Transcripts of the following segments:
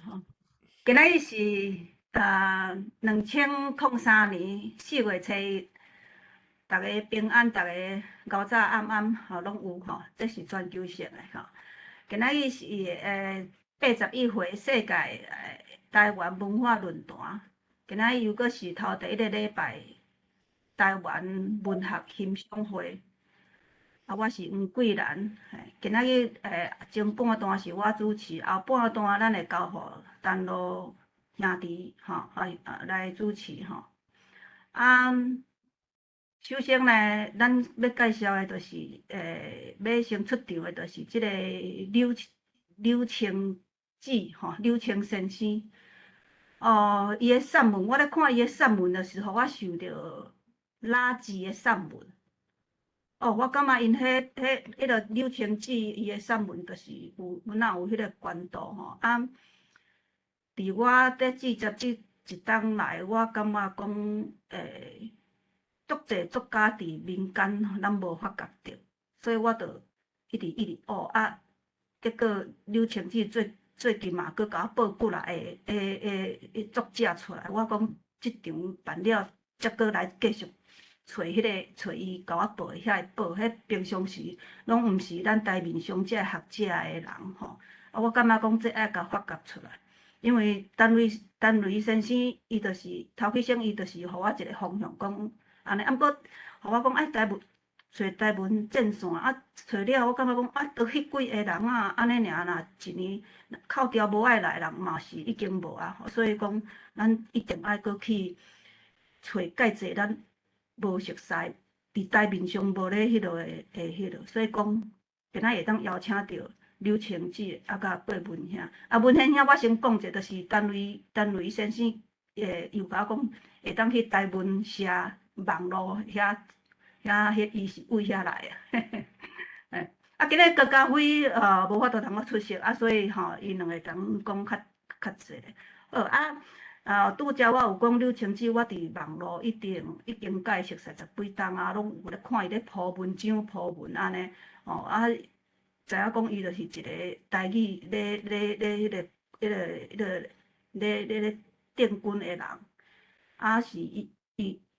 吼。今仔日是2003年4月初一，大家平安，大家牛早暗暗吼拢有吼，这是全球性的吼。今仔日是81回世界台湾文化论坛，今仔日又搁是头第一个礼拜台湾文学欣赏会。我是黄桂兰，今仔日前半段是我主持，后半段咱会交互陈罗兄弟来主持吼。首先呢，咱要介绍的就是要先出场的就是即个柳青子柳青先生。伊的散文，我咧看伊的散文的时候，我想到垃圾的散文。我感觉因迄个柳青子伊的散文，就是有迄个关度吼。伫我在记者这一冬来，我感觉讲足侪作家伫民间咱无发觉着，所以我就一直结果柳青子最近嘛，佮甲我报过来的作者出来，我讲即场办了，则佮来继续。找伊甲我报遐报，迄平常时拢毋是咱台面上这学者的人吼。我感觉讲这爱甲发掘出来，因为陈瑞先生伊就是头起先伊就是互我一个方向讲安尼，毋过互我讲找台文正线找了我感觉讲倒迄几个人安尼尔，若一年扣掉无爱来人嘛是已经无啊，所以讲咱一定爱搁去找介济咱。无熟悉，伫台面上无咧迄落迄落，所以讲今仔会当邀请到柳青子甲郭文兄。文兄我先讲者，就是陈瑞先生又甲我讲会当去台文社网络遐伊是为遐来今日高嘉辉无法度通我出席所以因两个通讲较济。好拄则我有讲柳青子，我伫网络已经甲伊熟识10几冬拢有咧看伊咧铺文章、铺文安尼知影讲伊就是一个台语咧定军的人，是伊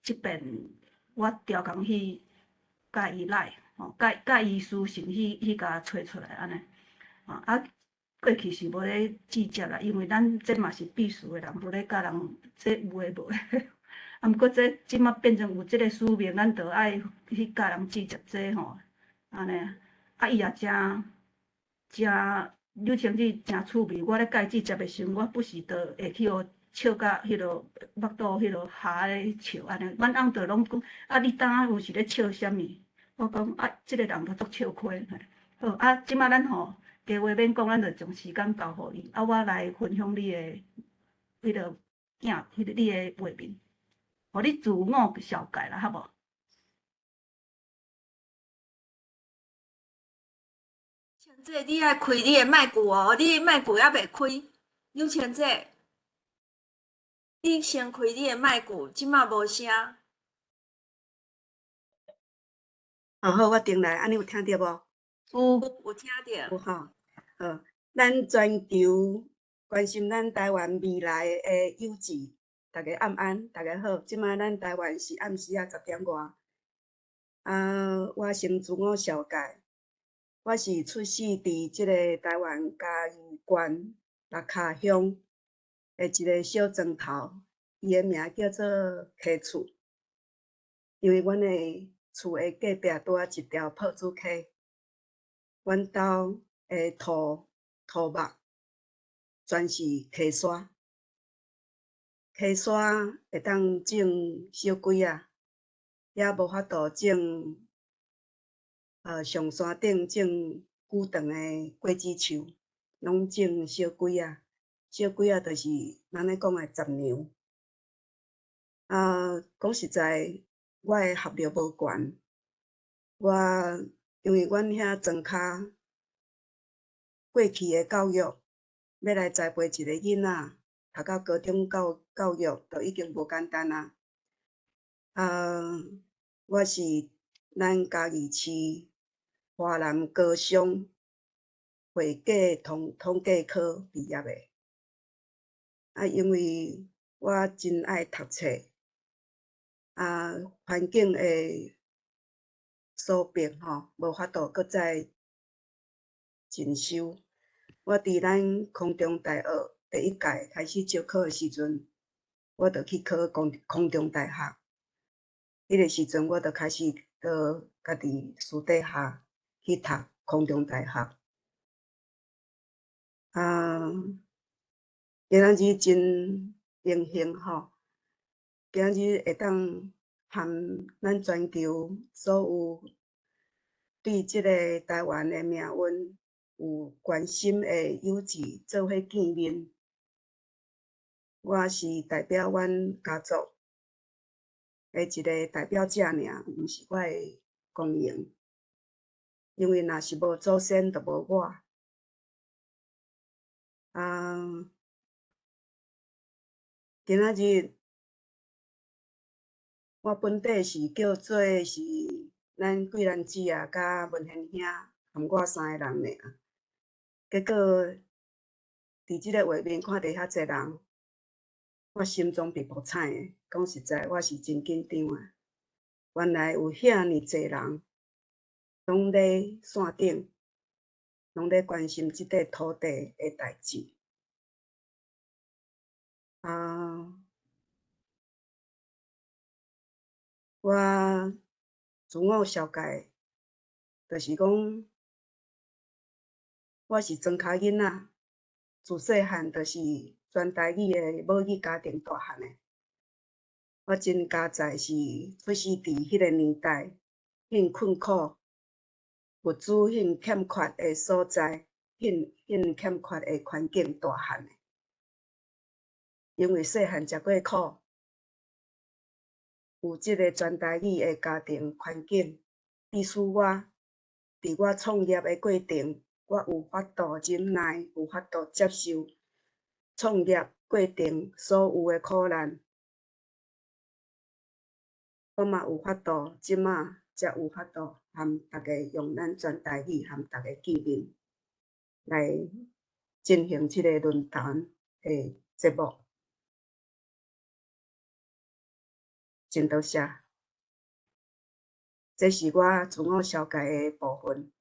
即边我调工去甲伊来甲伊私信去甲找出来安尼过去是无咧记接啦，因为咱这嘛是避暑的人，无咧甲人这有诶无诶。毋过这即马变成有即个使命，咱着爱去甲人记接这吼，安尼伊也真柳青子真趣味。我咧甲伊记接的时阵，我不时着会去笑甲迄落腹肚迄落下咧笑安尼。阮翁着拢讲你当有是咧笑啥物？我讲即个人着足笑亏。好即马咱吼。加话免讲，咱就将时间交互你，我来分享你的你的画面，互你自我小解啦，好无？像这你爱开你的麦克哦，你麦克还袂开，有像这，你先开你的麦克，即马无声。好，我顶来，安尼有听到无？有听到。有吼。咱全球关心咱台湾未来的友志，大家晚安，大家好。即摆咱台湾是暗时10点外。我先自我小解，我是出世伫即个台湾嘉义县六卡乡的一个小庄头，伊的名叫做溪厝，因为阮的厝的隔壁拄啊一条朴子溪，阮兜的土木全是溪沙，溪沙会当种小鬼也无法度种上山顶种久长的果子树，拢种小鬼小鬼就是咱咧讲的杂娘。讲实在，我的学历无悬，因为阮遐庄骹过去的教育，要来栽培一个囡仔，读到高中教育，就已经无简单我是咱嘉义市华南高商会计统计科毕业的，因为我真爱读册，环境的所变吼，无法度搁再进修。我伫咱空中大学第1届开始招考的时阵，我就去考空中大学。迄个时阵，我就开始到家己私底下去读空中大学。今仔日真荣幸吼，今仔日会当含咱全球所有对即个台湾的命运有关心的友志做伙见面。我是代表阮家族的一个代表者尔，毋是我的公营。因为若是无祖先，就无我。今仔日我本底是叫做是咱贵兰姊啊，甲文贤兄含我3个人尔。结果伫即个画面看到遐侪人，我心中是无彩的。讲实在，我是真紧张啊！原来有遐尔侪人，拢咧线顶，拢咧关心即块土地的代志。我自我小解，就是讲，我是庄脚囡仔，自细汉就是全台语的母语家庭大汉的。我真佳哉是出世伫迄个年代，迄困苦、物资迄欠缺的所在，迄欠缺的环境大汉的。因为细汉食过苦，有即个全台语的家庭环境，致使我伫我创业的过程，我有法度忍耐，有法度接受创业过程所有的苦难。我嘛有法度，即马才有法度含大家用咱全台语含大家见面，来进行即个论坛的节目。真多谢，这是我自我小解的部分。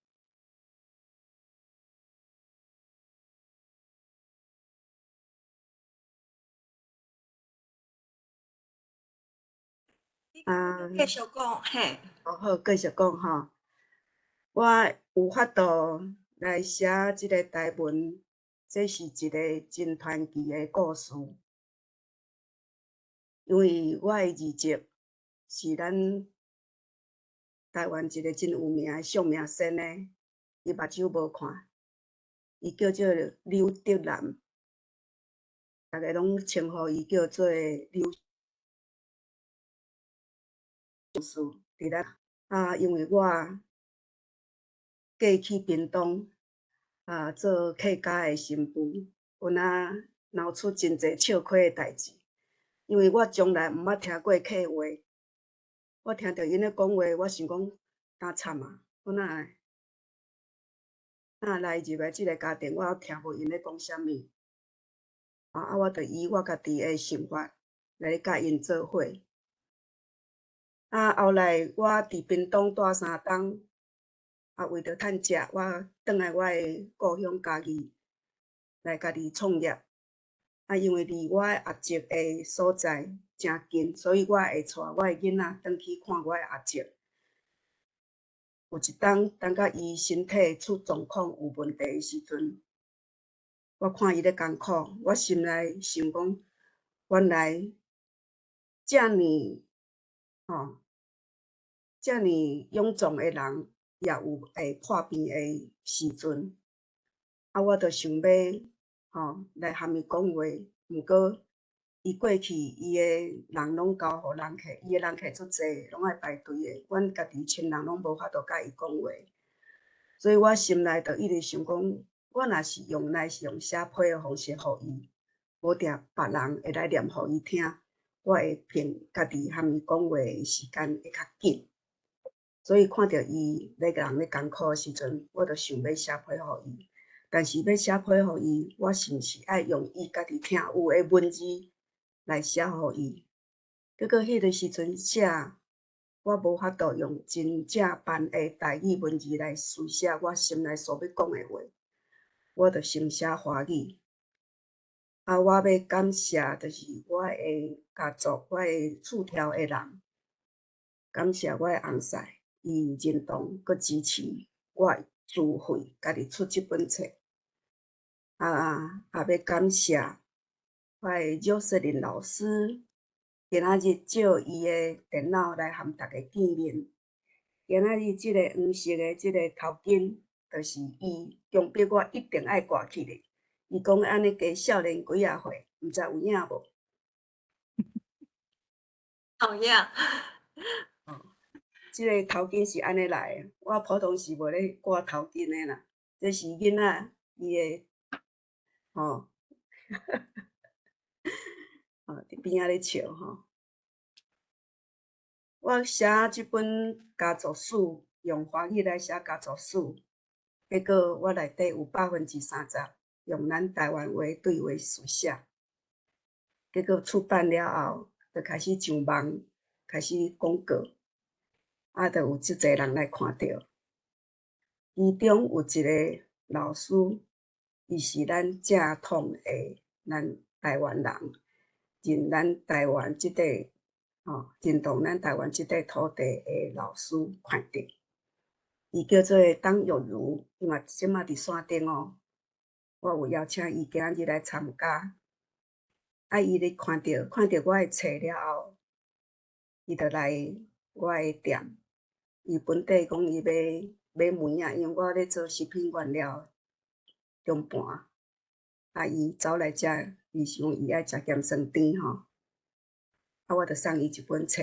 继续讲，嘿。好，继续讲吼。我有法度来写即个台文，这是一个真传奇的故事。因为我的二叔是咱台湾一个真有名的相命先的，伊目睭无看，伊叫做刘德南，大家拢称呼伊叫做刘上士。伫咱因为我嫁去屏东做客家的新妇，有闹出真侪笑亏的代志。因为我从来毋捌听过客话，我听到因咧讲话，我想讲呾惨啊！我哪来入来即个家庭，我听无因咧讲啥物，我着以我家己的想法来甲因做伙。后来我伫屏东住3冬，为着趁食，我转来我的故乡家己来家己创业。因为离我的阿叔的所在诚近，所以我会带我的囡仔转去看我的阿叔。有一冬，等到伊身体出状况有问题的时阵，我看伊咧艰苦，我心内想讲，原来遮尔勇壮的人，也有会破病的时阵。我着想要来含伊讲话，毋过伊过去伊的人拢交互人客，伊的人客足济，拢爱排队的。阮家己亲人拢无法度甲伊讲话，所以我心内着一直想讲，我若是用写批的方式互伊，无定别人会来念互伊听，我会凭家己含伊讲话的时间会较紧。所以看到伊咧人咧艰苦的时阵，我着想要写批互伊。但是要写批互伊，我是毋是爱用伊家己听有诶文字来写互伊？结果迄个时阵写，我无法度用真正版诶台语文字来书写我心内所要讲诶话，我着先写华语。我要感谢，就是我诶家族，我诶厝埕诶人，感谢我诶翁婿，伊认同佮支持我自费家己出即本册。也要感谢我诶饶雪玲老师，今仔日借伊诶电脑来含大家见面。今仔日即个黄色诶即个头巾，就是伊强迫我一定爱挂起咧。伊讲安尼加少年几啊岁，毋知有影无？讨厌。即个头巾是安尼来诶，我普通是无咧挂头巾诶啦。这是囡仔伊诶，吼，伫边仔咧笑吼。我写即本家族史，用华语来写家族史，结果我内底有30%用咱台湾话对话书写。结果出版了后，就开始上网，开始广告，就有即侪人来看到。其中有一个老师，伊是咱正统的咱台湾人，认咱台湾即块，认同咱台湾即块土地的老师看到。伊叫做董玉如，伊嘛即马伫线顶哦。我有邀请伊今日来参加。伊咧看到我诶册了后，伊就来我诶店。伊本地讲伊要买梅啊，因为我咧做食品原料中盘。伊走来遮，伊想伊爱食咸酸甜吼。我就送伊一本册。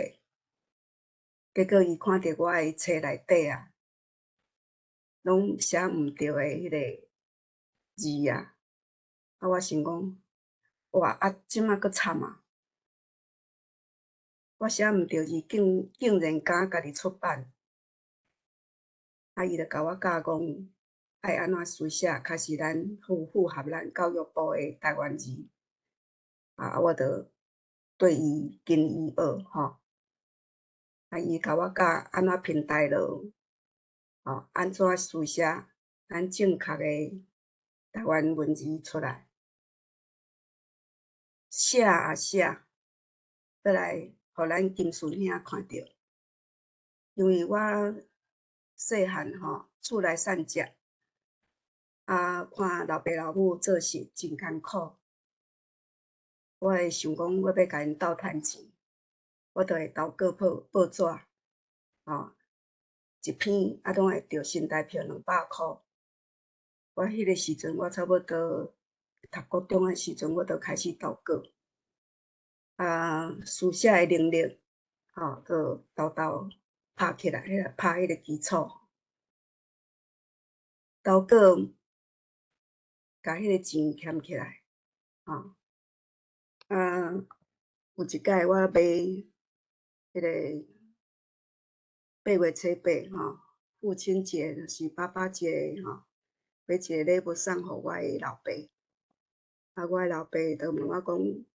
结果伊看到我诶册内底拢写毋对诶迄个字啊。我想讲，哇！即马佫惨啊！我写毋对字，竟然敢家己出版。伊就甲我教讲，爱安怎书写，较是咱符合咱教育部诶台湾字。我就对伊敬伊学吼。伊甲我教安怎拼台落，安怎书写咱正确诶台湾文字出来。写写，倒来互咱金顺兄看到。因为我细汉厝内散食，看老爸老母做事真艰苦，我会想讲我要甲因斗趁钱，我就会投稿报纸，一篇拢会着新台票200箍。我迄个时阵，我差不多读高中诶时阵，我就开始投稿。书写诶能力，就豆豆拍起来，拍迄个基础。投稿，甲迄个钱欠起来，有一摆我买迄个8月初8，父亲节就是爸爸节买一个礼物送互我诶老爸。我诶老爸就问我讲，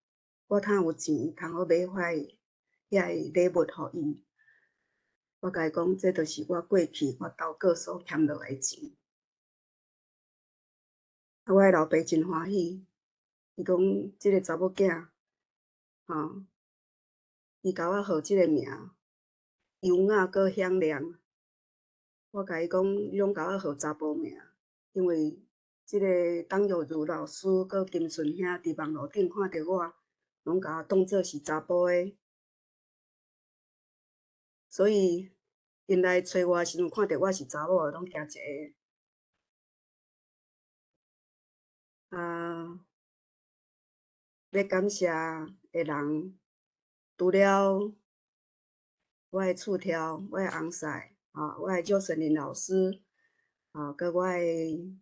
我哪有钱通好买遐礼物互伊？我甲伊讲，这就是我过去我投稿所欠落诶钱。我诶老爸真欢喜，伊讲即个查某囝，伊甲我号即个名，优雅搁响亮。我甲伊讲，你拢甲我号查甫名，因为即个董玉如老师搁金顺兄伫网络顶看到我，拢甲我当做是查甫诶，所以因来找我时阵看到我是查某，拢惊一下。要感谢诶人，除了我诶厝埕，我诶翁婿，我诶饶雪玲老师，佮我诶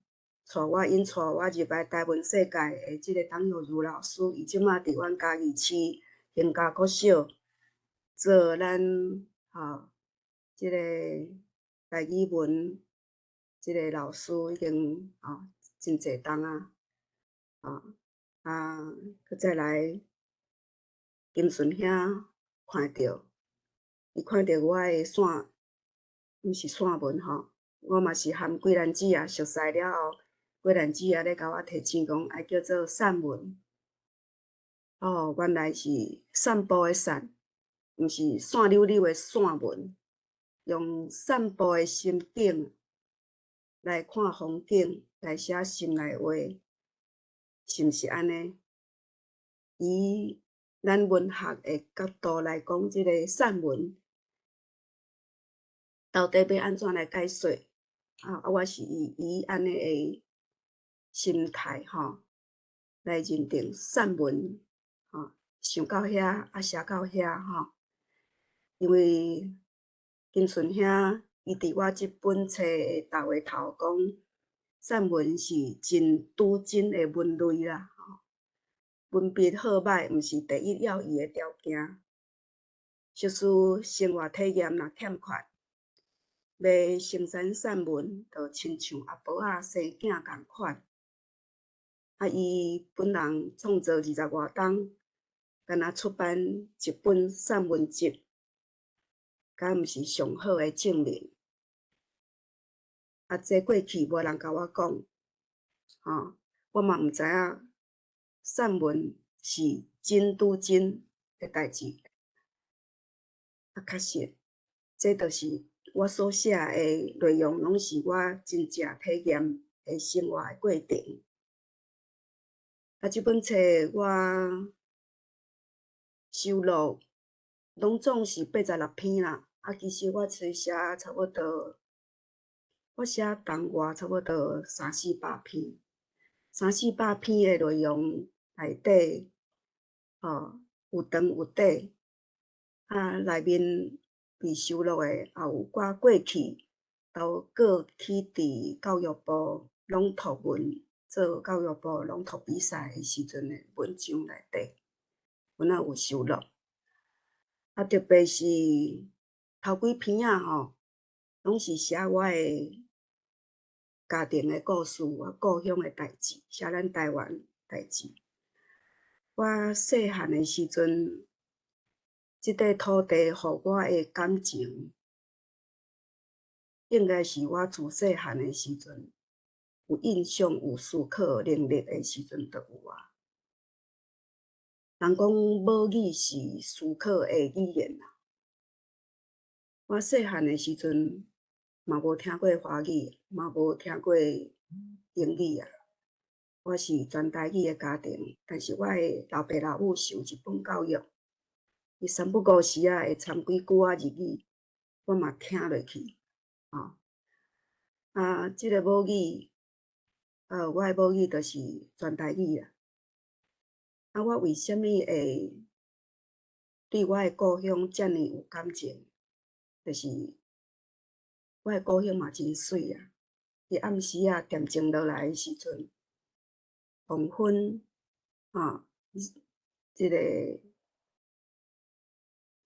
带我引带我入来台湾世界诶即个董玉如老师，伊即马伫阮嘉义市兴家国小做咱即个台语文即个老师，已经真侪冬啊，佮再来金顺遐看着，伊看着我诶线，毋是线纹吼，我嘛是含桂兰子啊熟悉了后，桂兰子啊咧甲我提醒讲，爱叫做散纹。哦，原来是散步诶散，毋是散溜溜诶散文。用散步诶心境来看风景，来写心内话，是毋是安尼？以咱文学诶角度来讲，即个散文到底要安怎来解说？我是以安尼诶心态吼来认定散文，想到遐写到遐吼，因为金顺兄伊伫我即本册诶头尾头讲，散文是真拄真诶文类啦，文笔好歹毋是第一要义诶条件。即使生活体验若欠缺，要生产散文，就亲像阿婆仔生囝共款。伊本人创造20外冬，敢若出版一本散文集，敢毋是上好诶证明？这过去无人甲我讲，我嘛毋知影散文是真拄真诶代志。确实，这就是我所写诶内容，拢是我真正体验诶生活诶过程。即本册我收录拢总是86篇啦。其实我册写差不多，我写冬外差不多300-400篇，300-400篇诶内容内底，有长有短，内面被收录诶也有我过去都过去伫教育部朗读文做教育部朗读比赛诶时阵诶文章内底，阮也有收录。特别是头几篇拢是写我诶家庭诶故事，我故乡诶代志，写咱台湾代志。我细汉诶时阵，即块土地互我诶感情，应该是我自细汉诶时阵有印象、有思考能力诶时阵就有啊。人讲母语是思考诶语言啦。我细汉诶时阵嘛无听过华语，嘛无听过英语啊。我是全台语诶家庭，但是我诶老爸老母受日本教育，伊三不五时会掺几句日语，我嘛听落去。即个母语，我诶母语就是全台语啦。我为虾米会对我诶故乡遮尔有感情？就是我诶故乡嘛真水啊！伫暗时恬静落来诶时阵，黄昏，即个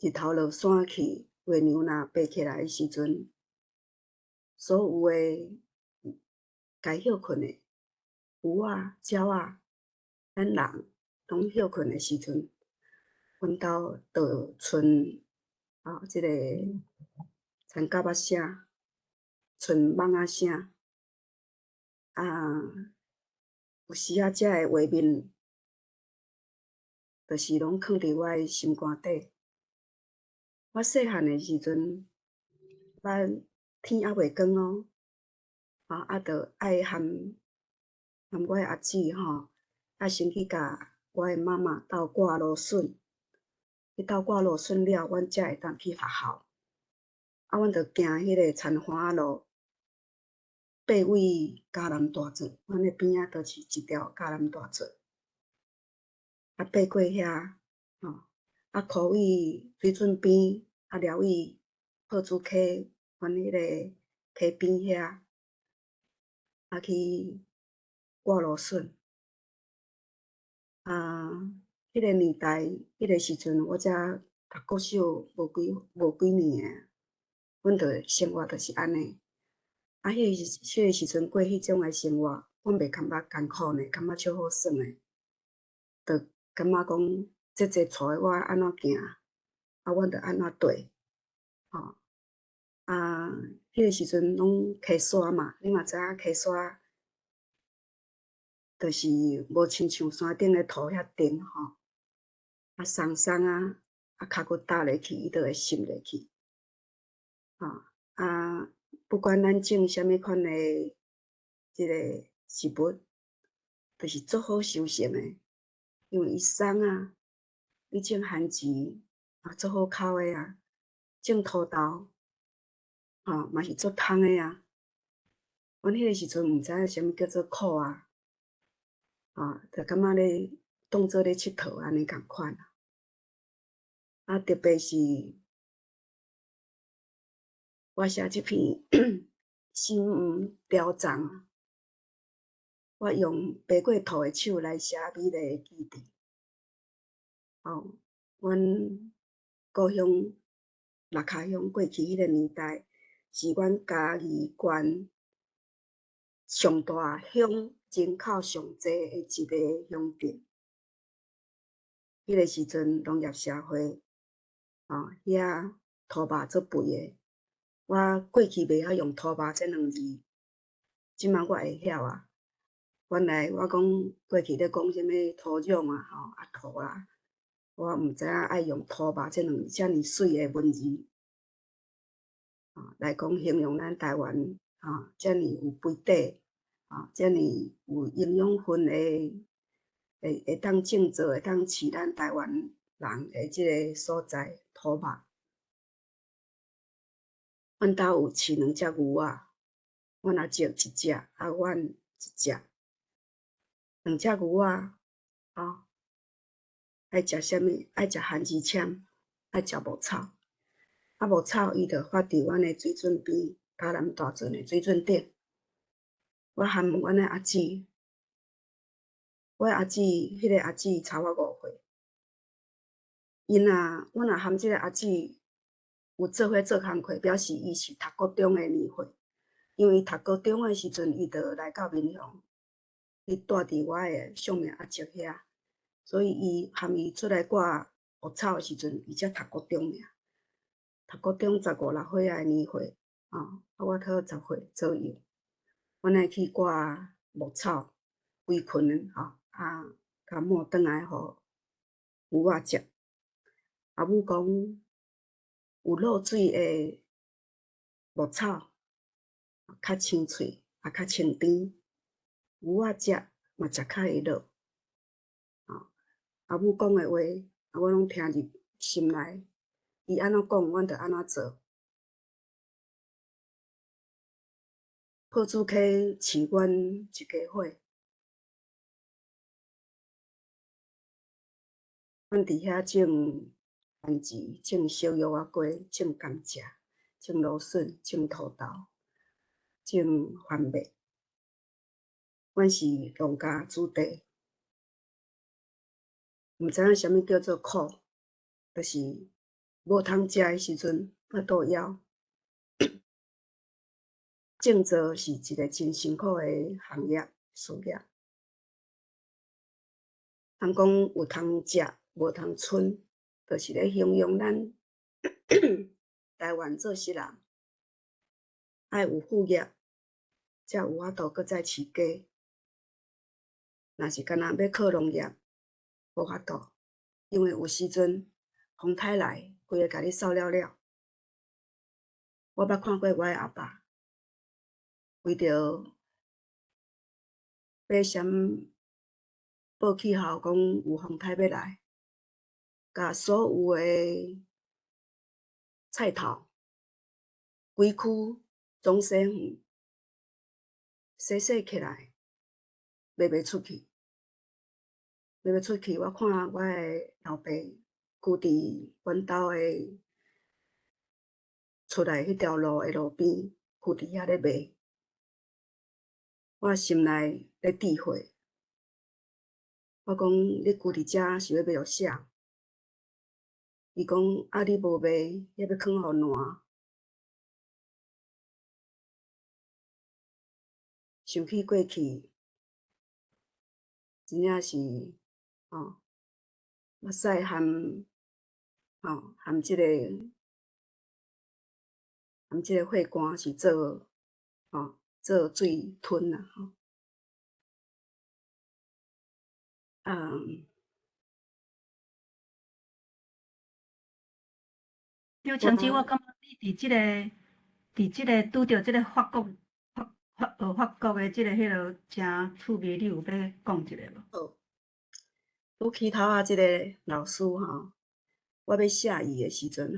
日头落山去，月娘若爬起来诶时阵，所有诶该休困诶鱼仔、鸟仔，咱人拢休困诶时阵，阮兜就剩即个田蛤仔声、剩蚊仔声，有时遮诶画面，就是拢藏伫我诶心肝底。我细汉诶时阵，天还袂光哦，就爱含我诶阿姊先去甲我诶妈妈斗挂芦笋，去斗挂芦笋了，阮才会当去学校。阮着行迄个田花路，爬位嘉南大圳，阮诶边仔就是一条嘉南大圳。爬过遐，考位水准边，了位炮竹溪，阮迄个溪边遐，去挂芦笋。迄个年代，迄个时阵，我才读国小无几年，阮着生活就是安尼。迄个时阵过迄种诶生活，阮袂感觉艰苦呢，感觉超好耍诶，着感觉讲这带我安怎行，阮着安怎对，吼。迄个时阵拢溪沙嘛，你嘛知影溪沙，着是无亲像山顶诶土遐沉吼，松松脚骨踏落去，伊着会渗入去，吼。不管咱种啥物款诶，即个食物，着是足好收成诶，因为伊松你种番薯足好口诶种土豆嘛是足香诶阮迄个时阵毋知影啥物叫做苦着感觉咧当做咧佚佗安尼共款特别是我写即篇心黄雕粽我用白过土诶手来写美丽诶记忆。阮故乡六卡乡过去迄个年代，是阮嘉义县上大乡人口上济诶一个乡镇。迄个时阵农业社会，遐土肉做肥诶。我过去袂晓用土肉这两字，即摆我会晓原来我讲过去咧讲啥物土壤土我毋知影爱用土肉这两个遮尔水诶文字来讲形容咱台湾遮尔有肥底遮尔有营养分诶，会当种植会当饲咱台湾人诶即个所在土肉。阮兜有饲2只牛阮也种1只，阮1只，2只牛爱食啥物？爱食番薯签，爱食牧草。牧草伊着发伫阮诶水准边，嘉南大圳诶水准顶。我含阮诶阿姊，我阿姊迄个阿姊差我5岁。阮若含即个阿姊有做伙做工课，表示伊是读国中诶年岁。因为伊读国中诶时阵，伊着来到民雄，伊住伫我诶上面阿叔遐，所以伊含伊出来割牧草诶时阵，伊才读国中尔。读国中15、16岁诶年岁我讨10岁左右，阮爱去割牧草，围裙甲抹转来互牛仔食。阿母讲有露水诶牧草较清脆，较清甜，牛仔食嘛食较会落。阿母讲诶话，我拢听入心内。伊安怎讲，阮着安怎做。破竹溪饲阮一家伙，阮伫遐种番薯、种小叶仔瓜、种甘蔗、种芦笋、种土豆、种番麦。阮是农家子弟，毋知影啥物叫做苦，着是无通食诶时阵腹肚枵。种植是一个真辛苦诶行业事业，通讲有通食，无通剩，着是咧形容咱台湾做事人爱有副业，才有法度搁再饲家。若是干那要靠农业，无法度，因为有时阵风台来，规个甲你扫了了。我捌看过我诶阿爸，为着要啥物报气候，讲有风台要来，甲所有诶菜头规区总洗远，洗起来，卖袂出去。卖袂出去，我看我诶老爸跍伫阮兜诶出来迄条路诶路边，跍伫遐咧卖。我心内咧智慧，我讲你跍伫遮是要卖互啥？伊讲你无卖，要囥互烂。想起过去，真正是目屎含含即个血管是做做水吞啦张清姊，我感觉你伫即个拄着即个法国的即个迄落真趣味，你有要讲一下无？好，拄起头啊，即个老师我要写伊的时阵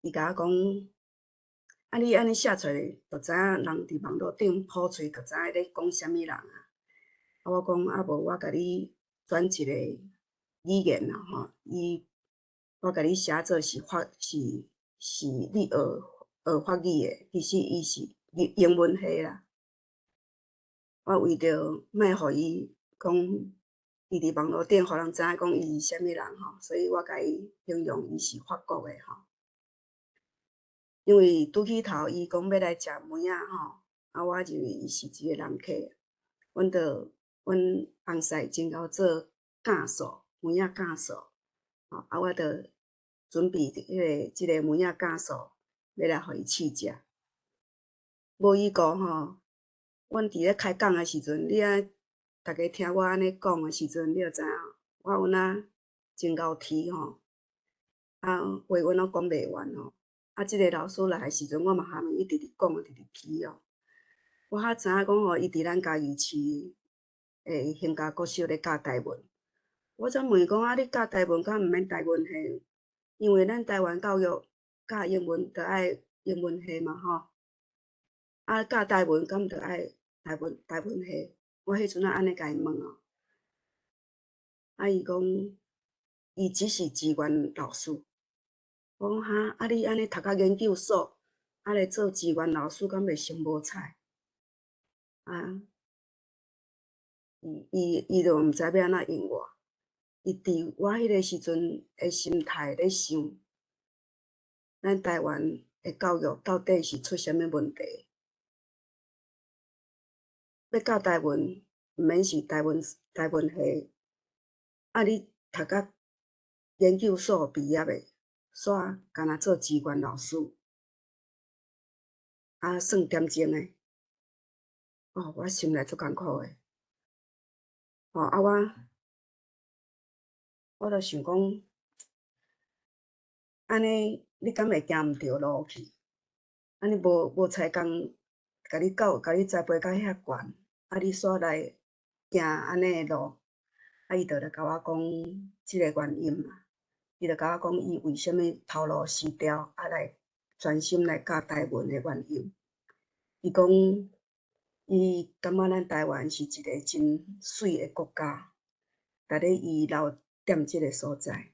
伊甲我讲，你安尼写出来，就知影人伫网络顶普喙，就知影咧讲啥物人啊。我讲无，我甲你转一个语言啦我甲你写做是你学法语的，其实伊是英文系啦。我为着莫互伊讲，伊伫网络顶互人知影讲伊是啥物人所以我甲伊形容伊是法国的因为拄起头伊讲要来食糜仔我认为伊是一个人客，阮翁婿真够做教素糜仔教素我着准备即个糜仔教素要来互伊试食。无伊讲阮伫咧开讲的时阵，你逐个听我安尼讲的时阵，你就知影我有哪真够啼话阮拢讲袂完即个老师来的时阵，我嘛含伊直直讲直直啼我较知影讲伊伫咱家己市兴家国小咧教台文。我则问讲你教台文敢毋免台文系？因为咱台湾教育教英文着爱英文系嘛教台文敢着爱台文系？我迄阵安尼甲伊问伊讲伊只是志愿老师。我讲你安尼读到研究所，来做志愿老师，敢袂伤无彩？伊就毋知要安怎应我。伊伫我迄个时阵的心态咧想，咱台湾的教育到底是出啥物问题？要教台文，毋免是台文系，你读到研究所毕业的，煞干那做志愿老师，算点钟的。我心内足艰苦的。我就想讲，安尼你敢会行毋着路去？安尼无采工，甲你栽培到遐悬，你煞来行安尼的路，伊就来甲我讲即个原因嘛。伊就甲我讲伊为虾米头路失调，来专心来教台文的原因。伊讲伊感觉咱台湾是一个真水的国家，伫咧伊老店即个所在，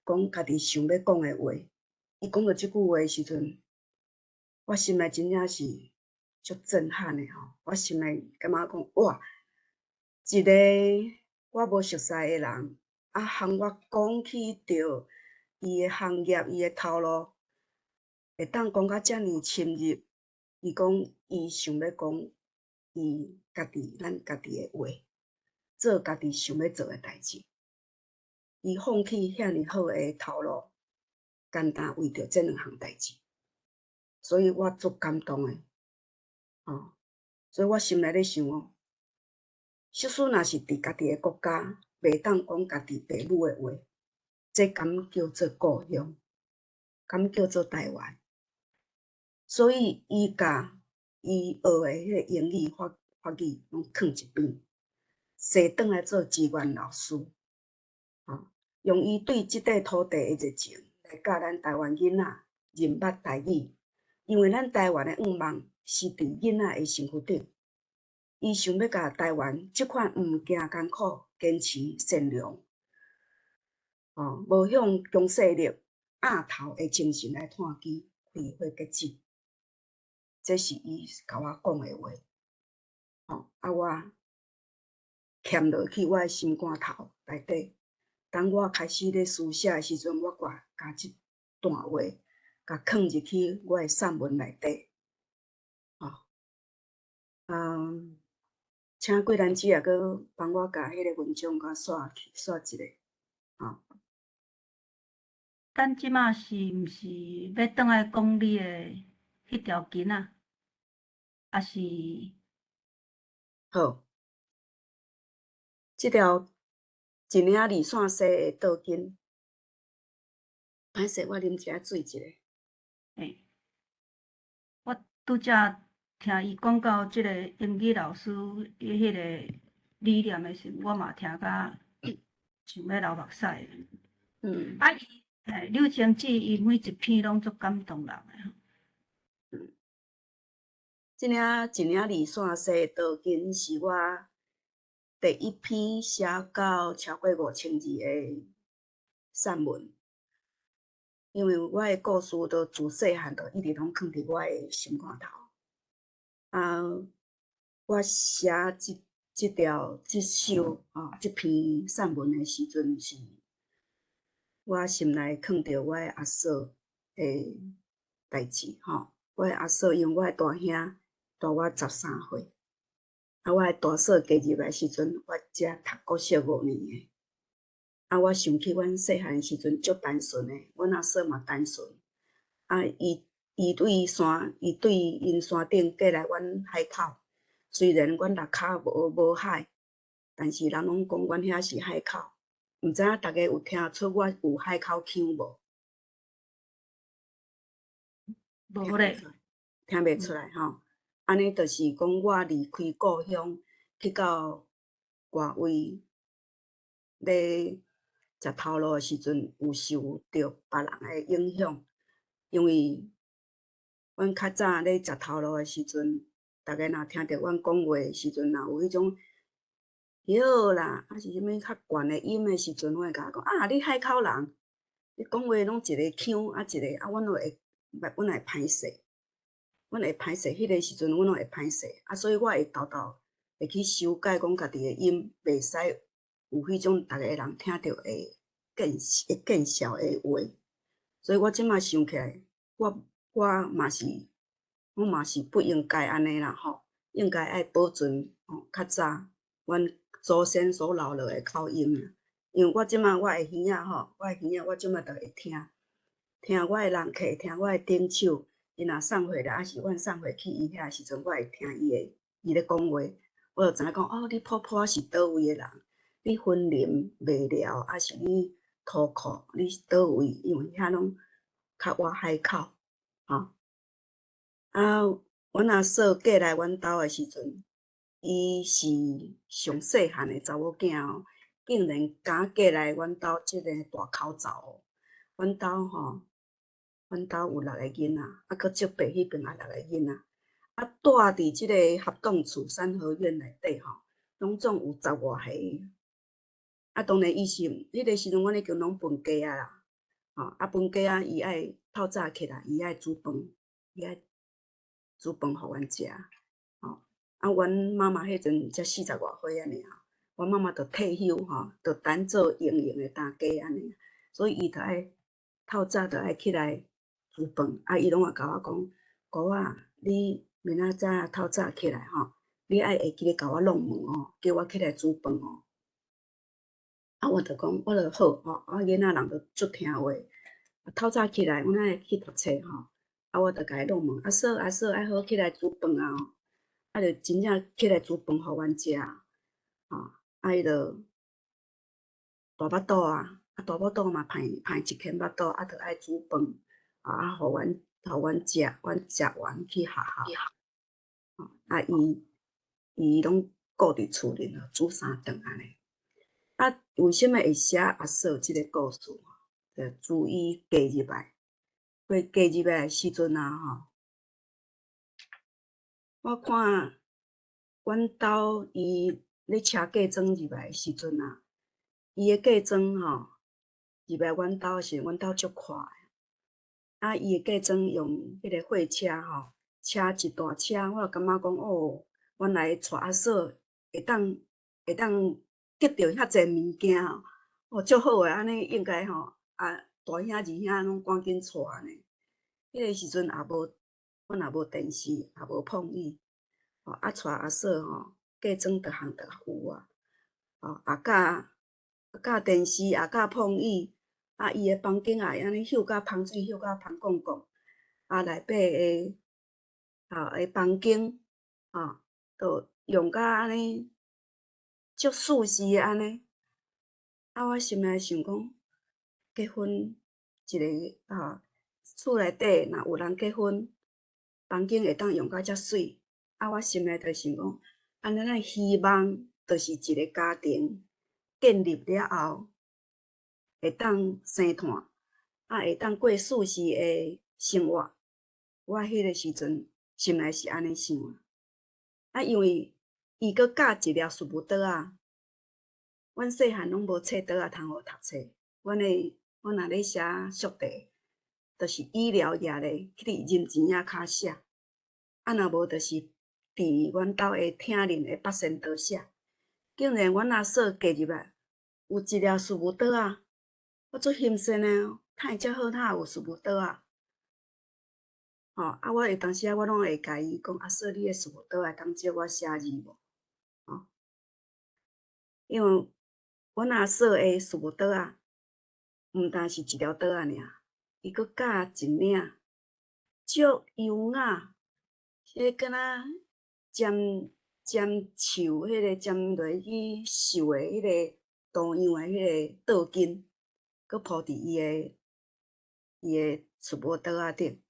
讲家己想要讲的话，伊讲到即句话的时阵，我心内真正是足震撼的我心内感觉讲哇，一个我无熟悉的人，向我讲起着伊的行业、伊的头路，会当讲到遮尔深入。伊讲伊想要讲伊咱家己的话，做家己想要做的代志。伊放弃遐尔好的头路，简单为着这两项代志，所以我足感动的所以我心内咧想即使若是伫家己的国家，袂当讲家己父母的话，这敢叫做故乡？敢叫做台湾？所以伊甲伊学的迄个英语法语拢放一边，坐转来做志愿老师用伊对即块土地的热情来教咱台湾囡仔认捌台语，因为咱台湾的愿望是伫囡仔的身躯顶。伊想要甲台湾即款毋惊艰苦、坚持善良无向强势力压头的精神来探基、开花结籽。这是伊甲我讲的话我欠落去我的心肝头内底。当我开始咧书写的时阵，我甲即段话甲放入去我的散文内底请贵兰姐也搁帮我甲迄个文章甲刷一个，吼。咱即马是毋是要倒来讲你诶迄条筋仔，还是好，即条一领二线细的倒筋，歹势，我啉一下水一下。诶？我拄则听伊讲到即个英语老师伊迄个理念诶时，我嘛听甲想要流目屎诶。嗯。啊，伊柳青姊伊每一篇拢足感动人诶吼。即领一领二线细倒筋是我第一篇写到超过5000字的散文，因为我的故事都自细汉就一直拢藏伫我的心肝头。啊，我写即首即篇散文的时阵是，我心内藏着我的阿嫂的代志吼。我的阿嫂因为我的大兄大我13岁。啊，我诶大嫂加入来时阵，我才读国小5年诶。啊，我想起阮细汉诶时阵足单纯诶，阮阿嫂嘛单纯。啊，伊对因山顶过来阮海口，虽然阮六骹无海，但是人拢讲阮遐是海口。毋知影大家有听出我有海口腔无？无咧，听袂出来吼。安尼就是讲我离开故乡，去到外位咧食头路诶时阵，有受着别人诶影响。因为阮较早咧食头路诶时阵，逐个若听着阮讲话诶时阵，若有迄种哟啦，还是啥物较悬诶音诶时阵，阮会甲伊讲啊，你海口人，你讲话拢一个腔啊一个啊，阮会歹势。阮会歹势，迄个时阵阮拢会歹势，啊，所以我会偷偷会去修改，讲家己诶音袂使有迄种逐个人听着会见笑诶话。所以我即马想起来，我嘛是不应该安尼啦吼，应该爱保存较早阮祖先所留落诶口音啦。因为我即马我诶耳仔吼，我即马都会听我诶人客，听我诶顶手。伊若送回来，还是阮送回去伊遐时阵，我会听伊咧讲话，我就知影讲哦，你婆婆是倒位诶人，你婚龄未了，还是你土库，你是倒位？因为遐拢较外海口，吼。啊，阮阿嫂嫁来阮兜诶时阵，伊是上细汉诶查某囝哦，竟然敢嫁来阮兜即个大口罩哦。阮兜有6个囡仔，啊，搁叔伯迄边也6个囡仔，啊，住伫即个合栋厝三合院内底吼，拢总有10外岁。啊，当然伊是迄个时阵，阮已经拢分家啊啦，吼，啊分家啊，伊爱透早起来，伊爱煮饭，互阮食，吼。啊，阮妈妈迄阵才40外岁安尼啊，阮妈妈着退休吼，着单做营诶当家安尼，所以伊着爱透早着爱起来煮饭，啊，伊拢会甲我讲，姑仔，你明仔载透早起来吼，你爱会记咧甲我弄门哦，叫我起来煮饭哦。啊，我着讲，我着好吼，啊，囡仔人着足听话。透早起来，阮爱去读册吼，啊，我着甲伊弄门，阿嫂爱好起来煮饭啊，啊，着真正起来煮饭互阮食，吼，啊，伊着大巴肚啊，啊，大巴肚嘛歹一圈巴肚，啊，着爱煮饭，啊，互阮食，阮食完去学校，吼，啊，伊拢顾伫厝里头煮3顿安尼。啊，为什么会写阿嫂即个故事？着自伊加入来，加入来时阵啊，吼，我看阮兜伊咧车嫁妆入来时阵啊，伊诶嫁妆吼入来阮兜时，阮兜足快诶。啊，伊诶嫁妆用迄个货车吼，车一大车，我感觉讲哦，原来带阿嫂会当得到遐济物件吼，哦，足好诶，安尼应该吼，啊，大兄二兄拢赶紧带呢。迄个时阵也无，阮也无电视，也无碰椅，吼，啊，带阿嫂吼，嫁妆逐项有啊，也甲电视，也甲碰椅，伊诶房间也会安尼休甲芳水，休甲芳公公，内底诶房间，都用甲安尼足舒适诶安尼。我心内想讲，结婚一个厝内底若有人结婚，房间会当用甲遮水，我心内就想讲，安尼咱希望就是一个家庭建立了后，会当生团，会当过舒适诶生活。我迄个时阵心内是安尼想因为伊阁教一粒树木桌仔，阮细汉拢无册桌仔通好读册，阮若咧写速题，就是以了页咧去伫认钱仔骹写，若无就是伫阮兜诶厅面诶八仙桌写。竟然阮阿嫂嫁入来，有一粒树木桌仔，我足欣赏诶哦，哪会遮好塔有树木桌仔？我有当时我拢会甲伊讲，阿嫂，你诶树木桌会当借我写字无？因为阮阿嫂诶树木桌仔，毋但是一条桌仔尔，伊阁教一领，足优雅，迄敢若尖绣，迄个尖落去绣诶迄个图样诶迄个倒巾，阁铺伫伊诶树木桌仔顶。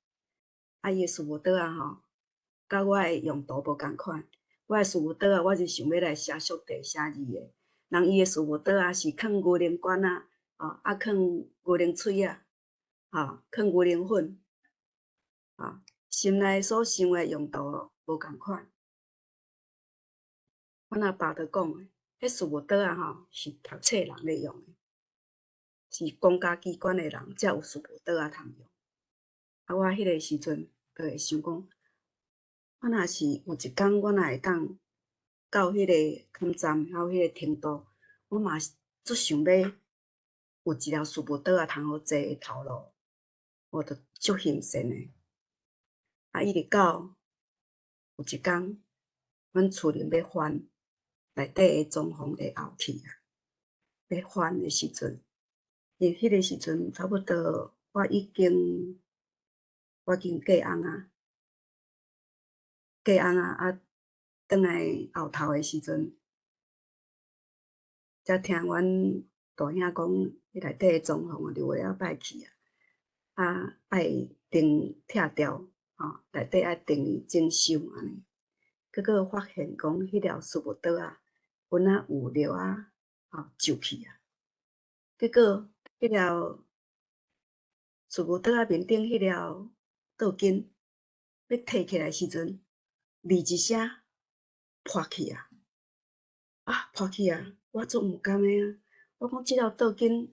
伊诶树木桌仔甲我诶用途无共款。我诶树木桌仔，我是想要来写速题、写字诶。人伊诶树木桌仔是放牛奶管啊，放牛奶水啊，放牛奶粉，心内所想诶用途无共款。阮阿爸就讲诶，迄树木桌仔是读册人咧用诶，是公家机关诶人才有树木桌仔通用。我迄个时阵就会想讲，我若是有一工，我若会当到迄个坑站，还有迄个程度，我嘛足想要有一条树木桌仔通好坐诶头路，我着足欣赏诶。一直到有一工，阮厝里要翻内底诶装潢会后去要翻诶时阵，迄个时阵差不多我已经嫁翁转来后头诶时阵，才听阮大兄讲，迄内底诶装潢就话歹去爱订拆掉，内底爱订整修安尼。结果发现讲，迄条树木桌仔，阮有了旧去结果迄条树木桌仔面顶迄条倒巾，要摕起来时阵，哩一声破去破去我足毋甘诶我讲即条倒巾，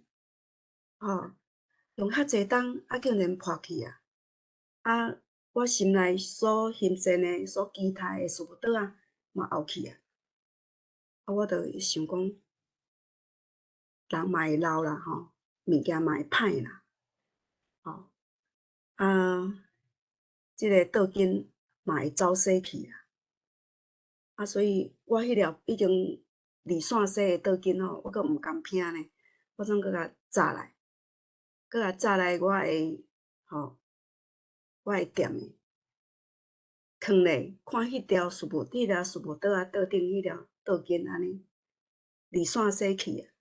用遐济冬，竟然破去我心内所欣赏诶、所期待诶树木桌仔嘛后去我就想讲，人嘛会老啦物件嘛会歹啦，即个倒巾嘛会走洗去所以我迄条已经离线洗诶倒巾我阁毋甘拼呢，我总阁甲扎来，我会店诶，囥咧看迄条树木桌仔倒顶迄条倒巾安尼离线洗去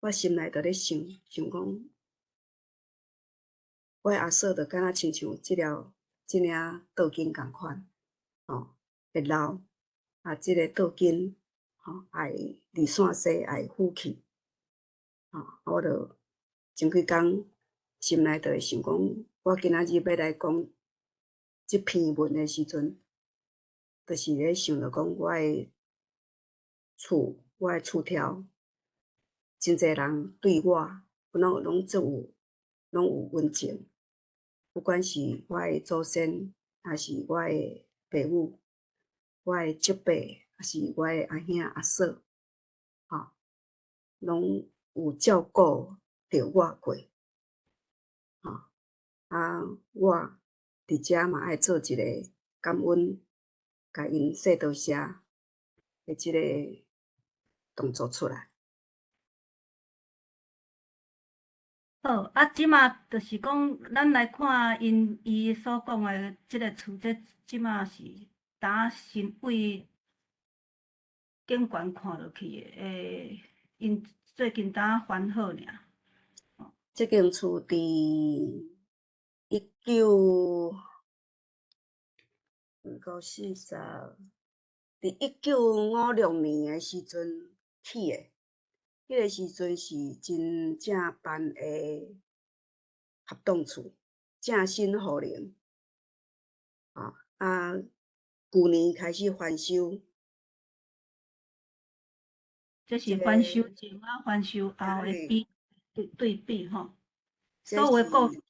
我心内就咧想讲，我阿嫂就敢若亲像即领倒巾共款，会老即个倒巾会离线洗，会腐去，我就前几工心内就会想讲，我今仔日要来讲即篇文诶时阵，就是咧想着讲我诶厝条，真侪人对我拢有温情，不管是我诶祖先，还是我诶爸母，我诶叔伯，还是我诶阿兄阿嫂，拢有照顾着我过，我伫遮嘛爱做一个感恩，甲因说多谢，的即个动作出来。好，啊，即马就是讲，咱来看伊所讲的即个厝，即马是呾新为景观看落去的，因最近呾翻好尔。即间厝伫1940，伫1956年的时阵起的。迄个时阵是真正办的合栋厝，正新户龄。旧年开始翻修。这是翻修前啊，翻修后的对比吼。所有的故事，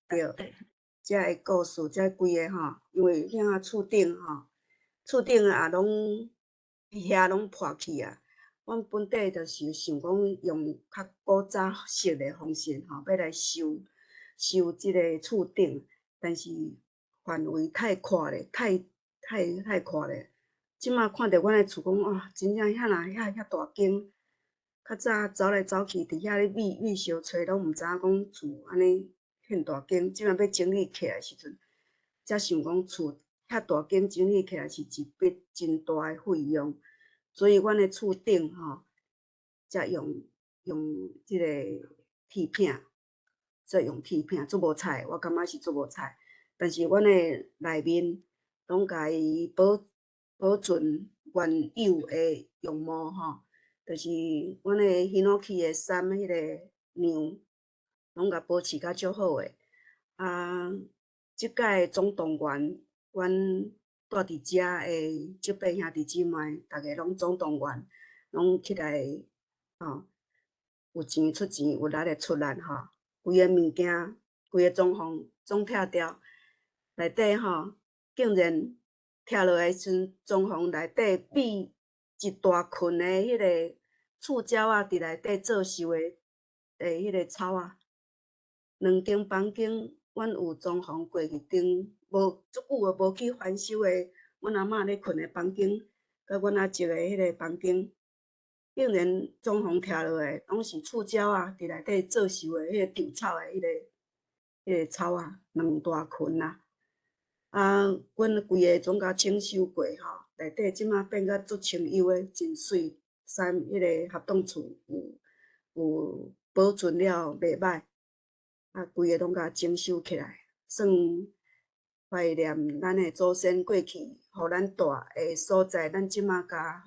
对，遮个故事，遮规个吼，因为遐厝顶吼，厝顶也拢遐拢破去啊。阮本底就是想讲用较古早式的方式吼，要来修即个厝顶，但是范围太宽咧，太宽咧。即马看着阮的厝讲，哇，真正遐大间。较早走来走去，伫遐咧觅小找，拢毋知影讲厝安尼遐大间。即摆要整理起来时阵，才想讲厝遐大间整理起来是一笔真大诶费用。所以阮诶厝顶吼，才用即个铁片，足无彩，我感觉是足无彩。但是阮诶内面拢甲伊保存原有诶样貌吼。就是阮诶希诺去诶衫，迄个样，拢甲保持甲足好诶。即届总动员，阮住伫遮诶即八兄弟姊妹，逐个拢总动员，拢起来有钱出钱，有力诶出力吼。规个物件，规个装潢总拆掉，内底竟然拆落来时阵，装潢内底比一大群诶迄个触礁啊，伫内底做秀诶迄个草啊。2间房间，阮有装潢过去顶，无足久啊，无去翻修诶。阮阿嬷咧困诶房间，甲阮阿叔诶迄个房间，竟然装潢拆落来，拢是触礁啊，伫内底做秀诶迄个稻草诶迄个草啊，2大群啊。阮规个总甲清修过吼，内底即马变甲足清幽诶，真水。迄个合栋厝有保存了袂歹，规个拢甲整修起来，算怀念咱诶祖先过去，互咱住诶所在。咱即马甲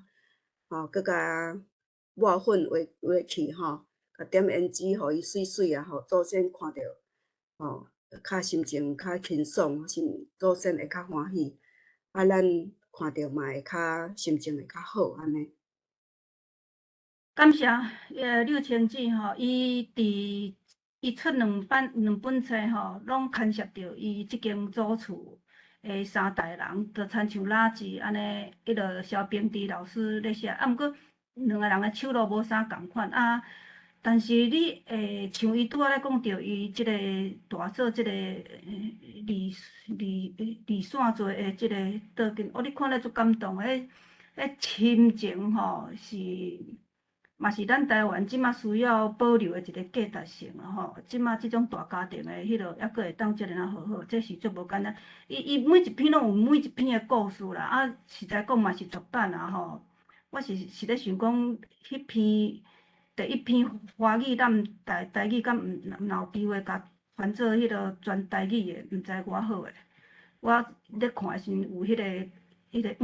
搁甲抹粉画去吼，甲点胭脂，互伊水水啊，互祖先看着较心情较轻爽，祖先会较欢喜。咱看着嘛会较心情会较好安尼。感谢刘千姊吼，伊出2本册吼，拢牵涉着伊即间祖厝诶3代人，就亲像垃圾安尼，迄个萧冰池老师咧写。毋过2个人诶手路无啥共款啊。但是你像伊拄仔咧讲着伊即个大嫂即个离散做诶即个倒间，你看了足感动。迄亲情吼是。嘛是咱台湾即马需要保留的一个价值性啊吼！即马即种大家庭的迄落，还佫会当遮尔啊好好，这是足无简单。伊每一篇拢有每一篇的故事啦，实在讲嘛是绝版啊吼！我是咧想讲，迄篇第一篇华语咱台语，敢若有机会甲翻做迄落全台语的，毋知偌好诶。我咧看诶时阵有迄个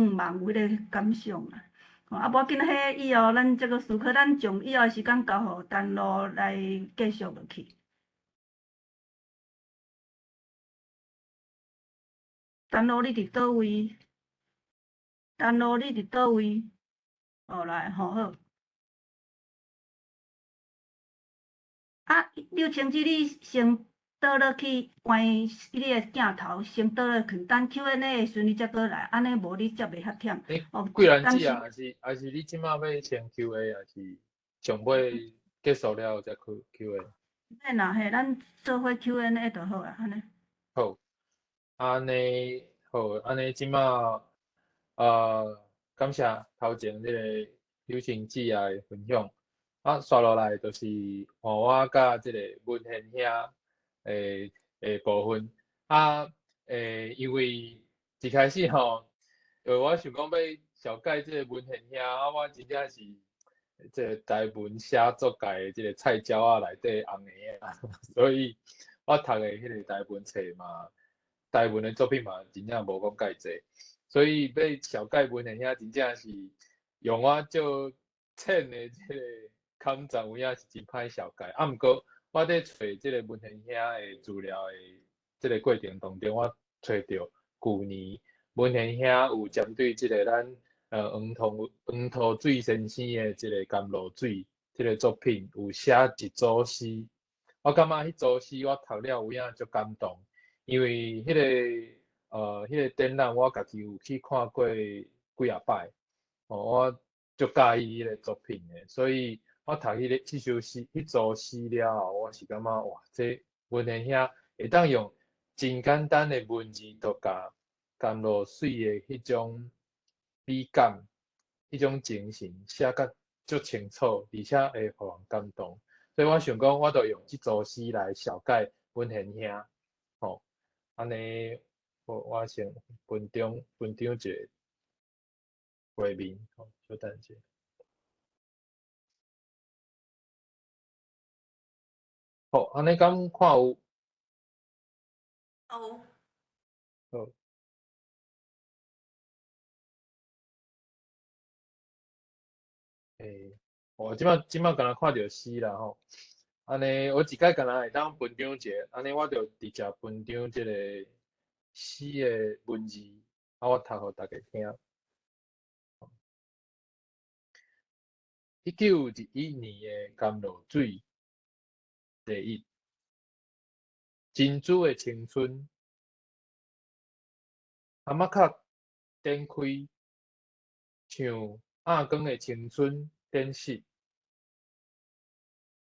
茫有迄个感想啦。无要紧，迄以后咱这个时刻，咱将以后时间交互陈露来继续落去。陈露，你伫倒位？陈露，你伫倒位？来，好。刘清姊，你先倒落去关你的镜头，先倒落去，等 Q&A 的时阵你才过来，安尼无你才袂遐忝。贵人姊啊，还是你即马要先 Q&A， 还是上尾结束了后再 Q&A？ 免啦，嘿，咱做伙 Q&A 就好啊，安尼。好，安尼好，安尼即马感谢头前这个刘成姊的分享。刷落来就是我甲这个文贤兄部分。因为一开始吼，我想讲要小解这个文贤兄，我真正是这个台文写作界的这个菜鸟内底红的啊，所以我读的迄个台文册嘛，台文的作品嘛，真正无讲介济，所以要小解文贤兄，真正是用我就浅的这个感觉有影是真歹小解。毋过我伫找这个文贤兄的资料的这个过程当中，我找到去年文贤兄有针对这个咱黄土水先生的这个甘露水这个作品有写一组诗。我感觉迄组诗我读了有影足感动，因为迄个展览我家己有去看过几啊摆，我足介意迄个作品的，所以我读迄首诗、迄组诗了后，我是感觉哇，这文贤兄会当用真简单的文字，就甲甘露水的迄种美感、迄种精神写甲足清楚，而且会互人感动。所以我想讲，我就用这组诗来小解文贤兄。安尼我先分享一个画面，稍等一下。好，安尼敢看有？哦，好。我即摆敢若看到诗啦吼，安尼我一摆敢若会当分享者，安尼我就直接分享即个诗的文字，我读互大家听。1921年的甘露水第一，珍珠的青春，阿麦克展开，像暗光的青春展示。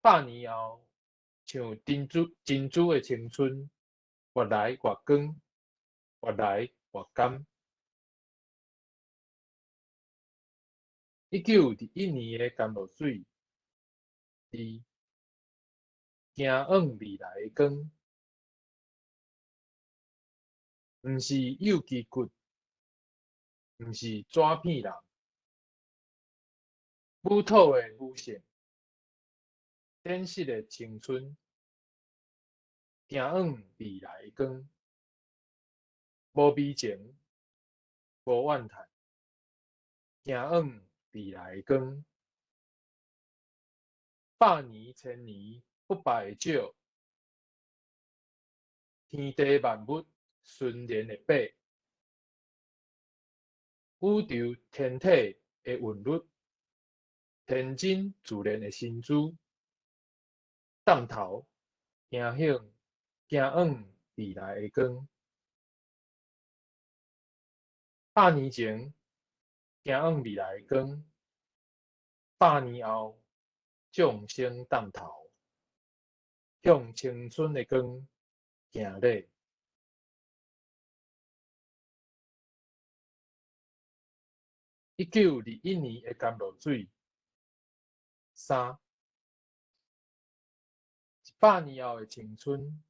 100年后，像珍珠的青春，越来越光，越来越甘。1921年的甘露水，是行往未来的光，毋是幼枝骨，毋是纸片人，母土的母性，真实的青春，行往未来的光，无美情，无怨叹，行往未来的光。100年、1000年不败的石，天地万物顺连的爬，宇宙天体的韵律，天真自然的神珠，弹头行往未来的光。100年前行往未来的光，100年后众生弹头，向青春的光行礼。1921年的甘露水3，100年后的青春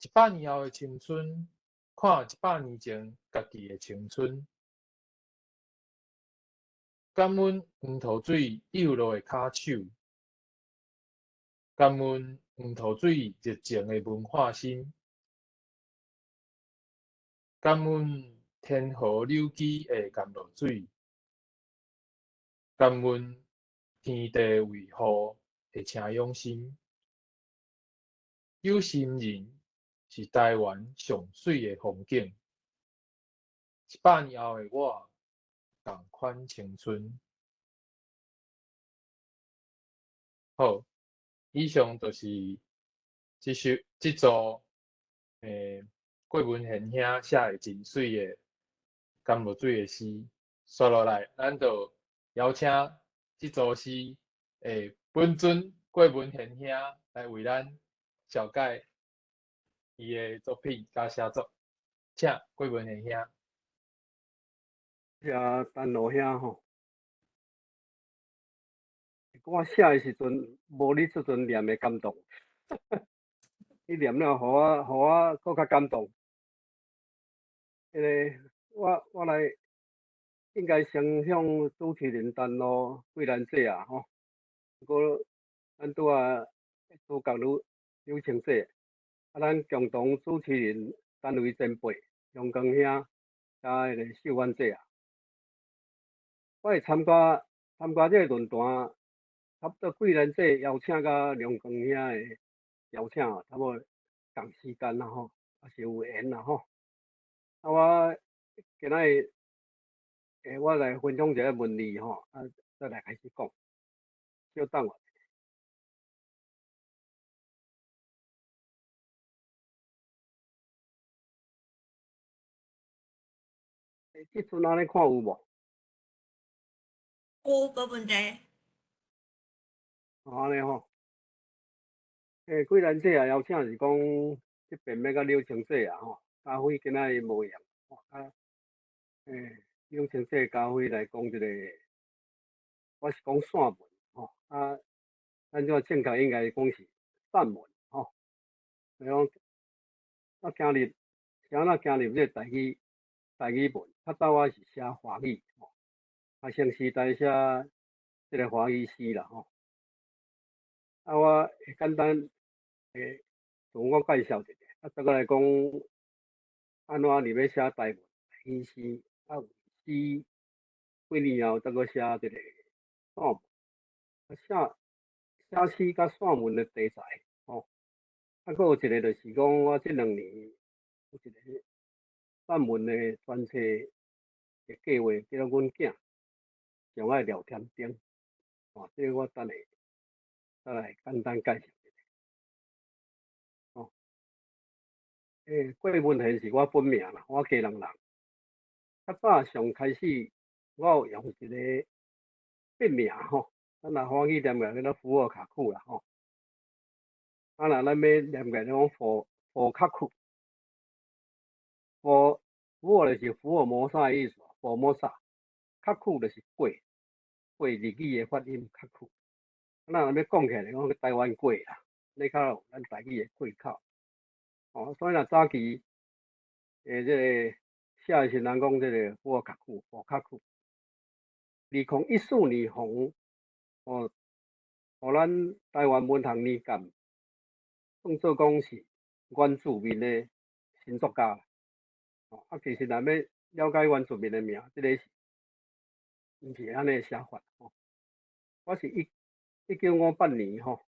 ，100年后的青春，看100年前家己的青春，感恩黄土水幼落的骹手，感恩黄土水热情的文化心，感恩天河流基的甘露水，感恩天地为护的请用心。有心人是台湾上水的风景，100年后的我，同款青春。好，以上就是这组郭文贤兄写的真水的甘露水的诗。刷落来，咱就邀请这组诗本尊郭文贤兄来为咱小解伊的作品甲写作，请郭文贤兄。遐等路遐吼，我写的时阵无你即阵念的感动，你念了，互我搁较感动。迄个我来应该先向主持人陈咯，贵兰姐啊吼，不过咱拄啊主角刘青姐，啊咱共同主持人单位前辈杨光兄，甲迄个秀婉姐啊，我会参加这个论坛，差不多贵兰姐邀请甲杨光兄的邀请啊，差不多同时间啦吼，也是有缘啦吼。啊，我今仔我来分享一个问题吼，啊，再来开始讲，稍等我。即阵安尼看有无？有无问题？安尼吼，贵兰姐啊，邀请是讲即边要甲柳青姐啊吼，家辉今仔日无闲吼，啊，柳青姐家辉来讲一个，我是讲散文吼，啊，咱这正确应该讲是散文吼，然后我今日这台语文，较早我是写华语吼，啊，先时代写即个华语诗啦吼。啊，我会简单自我介绍一下，啊，再过来讲安怎入要写台语诗，啊，有诗几年后再过写这个散文，写诗甲散文的题材吼。啊，佫有一个就是讲我即2年有一个散文的专册的计划，叫做阮囝上爱聊天顶，吼，这个我等下再来简单介绍一下，吼。郭文贤是我本名啦，我家人。较早上开始，我有用一个笔名吼，咱若华语念个叫做福尔卡库啦吼。啊，若咱要念个种福卡库，福尔就是福尔摩沙的意思，福尔摩沙，卡库就是贵日语的发音卡库。咱若要讲起来，讲台湾贵啦，你较有咱台语的贵口。哦，所以若早期这个写的时人讲这个福尔卡库、福卡库。2014年红，互咱台湾文学年鉴算做讲是原住民的新作家啦。啊，其实若要了解原住民的名，这个是毋是安尼写法吼。我是1958年吼，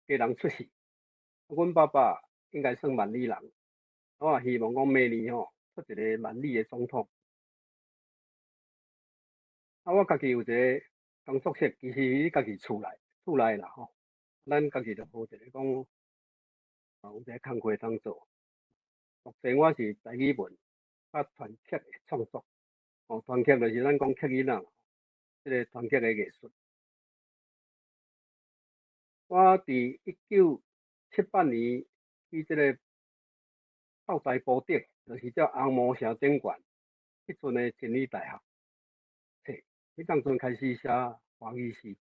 家人出世，阮爸爸应该算万里人，我也希望讲明年吼出一个万里的总统。啊，我家己有一个工作室，其实伫家己厝内啦吼，咱家己就无一个讲有一个工课通做。目前我是台语文甲团曲的创作，哦，团曲就是咱讲曲囡仔，即个团曲的艺术。我伫1978年去即个炮台部长，就是叫红毛城展馆，迄阵的真理大学。迄当阵开始写华语诗，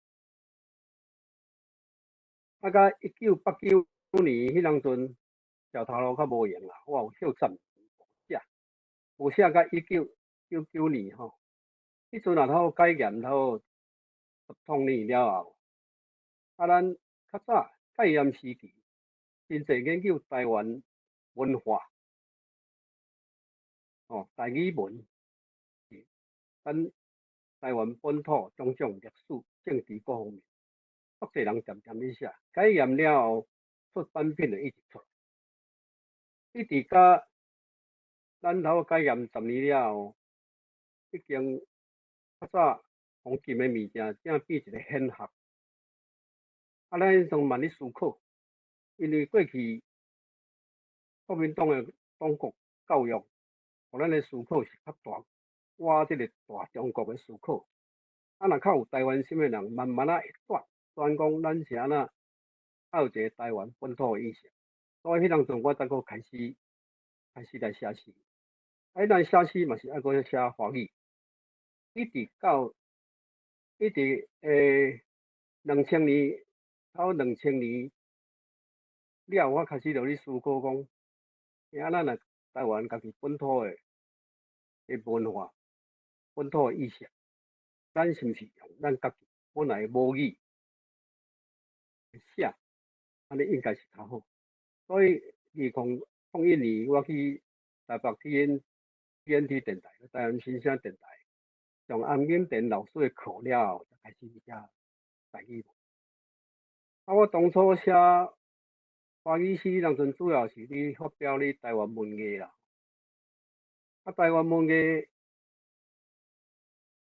啊，到1989年迄当阵，桥头路较无闲啦，我有休战无写到1999年吼，迄阵也头改严头10通年了后，啊，咱较早戒严时期，真侪研究台湾文化，哦，台语文是咱台湾本土种种历史、政治各方面，足侪人渐渐去写。改严了后，出版品就一直出，一直到咱头改严10年了后，已经较早黄金的物件，正变一个显学。啊，咱迄阵慢咧思考，因为过去国民党的党国教育，互咱的思考是较大。我即个大中国的思考，啊，若较有台湾心的人，慢慢会转讲咱是安怎有一个台湾本土的意识。所以迄当阵我才阁开始来写诗。啊，咱写诗嘛是爱阁写华语，一直到一直2000年到2000年了，我开始就咧思考讲，啊咱若台湾家己本土的文化、本土的意识，咱是毋是用咱家己本来的母语写，安尼应该是较好。所以2001年我去台北 TNT 电台、台湾新声电台，上安景田老师的课了后，就开始写台语。啊，我当初写华语诗，当阵主要是咧发表咧台湾文艺啦。啊，台湾文艺，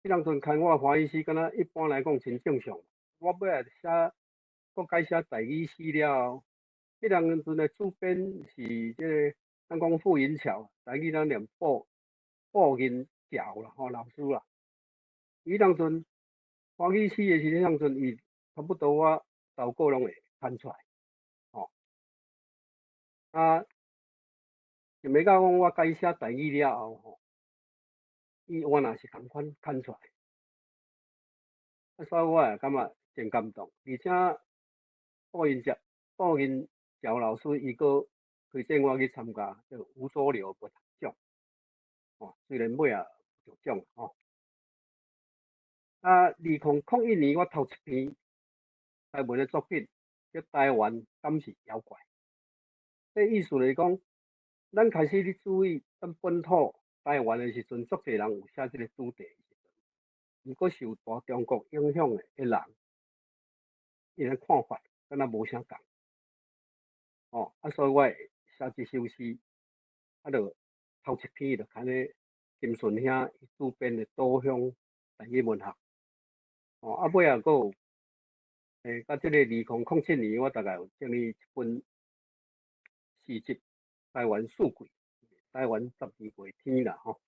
迄当阵看我华语诗，敢若一般来讲真正常。我尾仔搁改写台语诗了后，迄当阵的主编是即个咱讲傅银桥，台语咱念傅银桥啦，吼老师啦。伊当阵华语诗的时，迄当阵伊差不多我投稿拢会刊出来，吼。啊，想要讲我改写台语了后，吼，伊原来是共款刊出来，啊，所以我也感觉真感动，而且傅银桥老师伊个推荐我去参加这个吴浊流文学奖，吼，虽然尾仔得奖，吼。啊，2001年我头一篇台文的作品叫《台湾敢是妖怪》，这意思就是讲，咱开始咧注意咱本土台湾的时阵，足侪人有写这个主题的时阵，如果受大中国影响的人，伊个看法敢若无啥共，哦，啊，所以我会写这首诗，啊，就头一篇就看咧金顺兄伊主编的《岛乡台语文学》，哦，啊，尾仔阁有。到即个2007年，我大概有整理一本诗集《台湾四季》，台湾12月天啦，吼。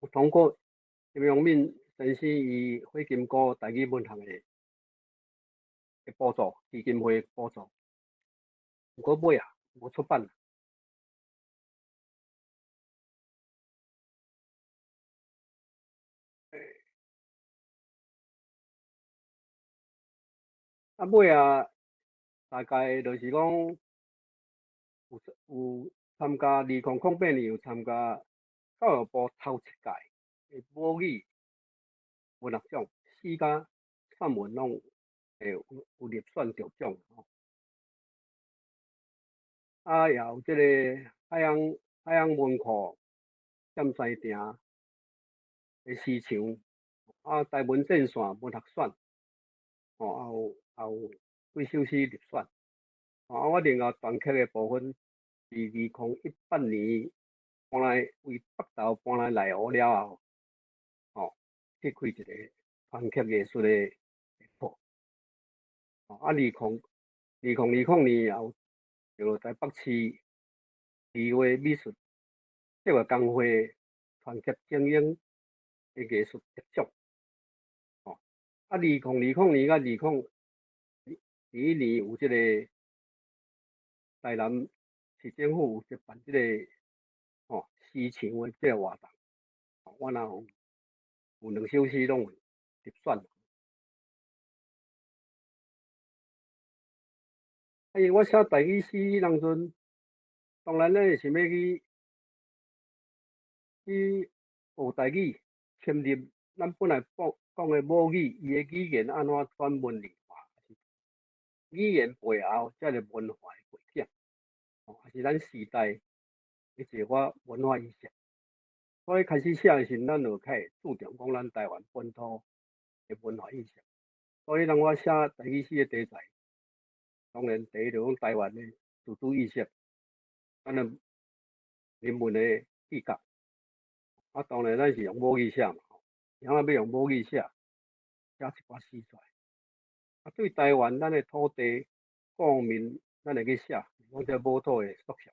有通过金永敏先生伊火金菇台语文学的补助，基金会补助，不过尾无出版。啊，尾大概就是讲有参加2008年有参加教育部头一届的母语文学奖，诗甲散文拢有入选得奖，吼。啊，也有即个海洋文库占西埕的诗墙，啊，台文战线文学选，吼，也有几首诗入选。啊，我另外团课的部分，是2018年搬来为北投搬来内湖了后，吼，去开一个团课艺术的课。啊，2020年也有就台北市艺术美术节育工会团结精英的艺术得奖。哦，啊，2020年甲2021年有即个台南市政府有办即个诗墙的即个活动，我若有2首诗拢有入选。因为我写台语诗当阵，当然咱想要去学台语，嵌入咱本来讲的母语，伊的语言安怎转文理化，语言背后才是文化的背景，也是咱时代的一个文化意识。所以开始写的时，咱就开始注重讲咱台湾本土的文化意识。所以当我写台语诗的题材，当然第一就讲台湾的自主意识，咱的人文的气格。啊，当然咱是用母语写嘛，然后要用母语写一寡诗出来。啊，对台湾咱的土地、国民，咱会去写，讲这母土的缩小。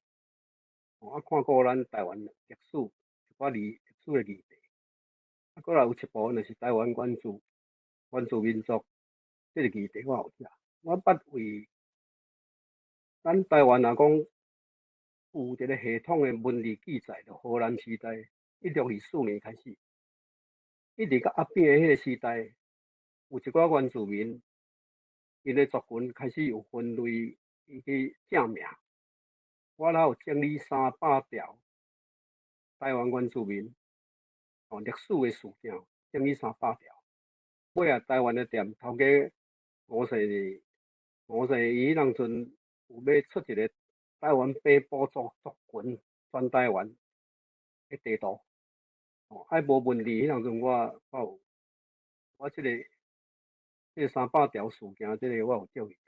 啊，看过咱台湾历史一寡历史的议题，啊，过来有一部分就是台湾原住民族这个议题，我有写。我捌为咱台湾若讲有一个系统的文字记载，就荷兰时代1624年开始，一直到阿扁的迄个时代，有一寡原住民，因的族群开始有分类伊去正名。我若有整理300条台湾原住民历史的事件，整理300条。尾啊，台湾的店头家5岁伊迄当阵有要出一个台湾北部族群全台湾的地图，爱无问题。迄当阵我即个300条事件，即个我有照去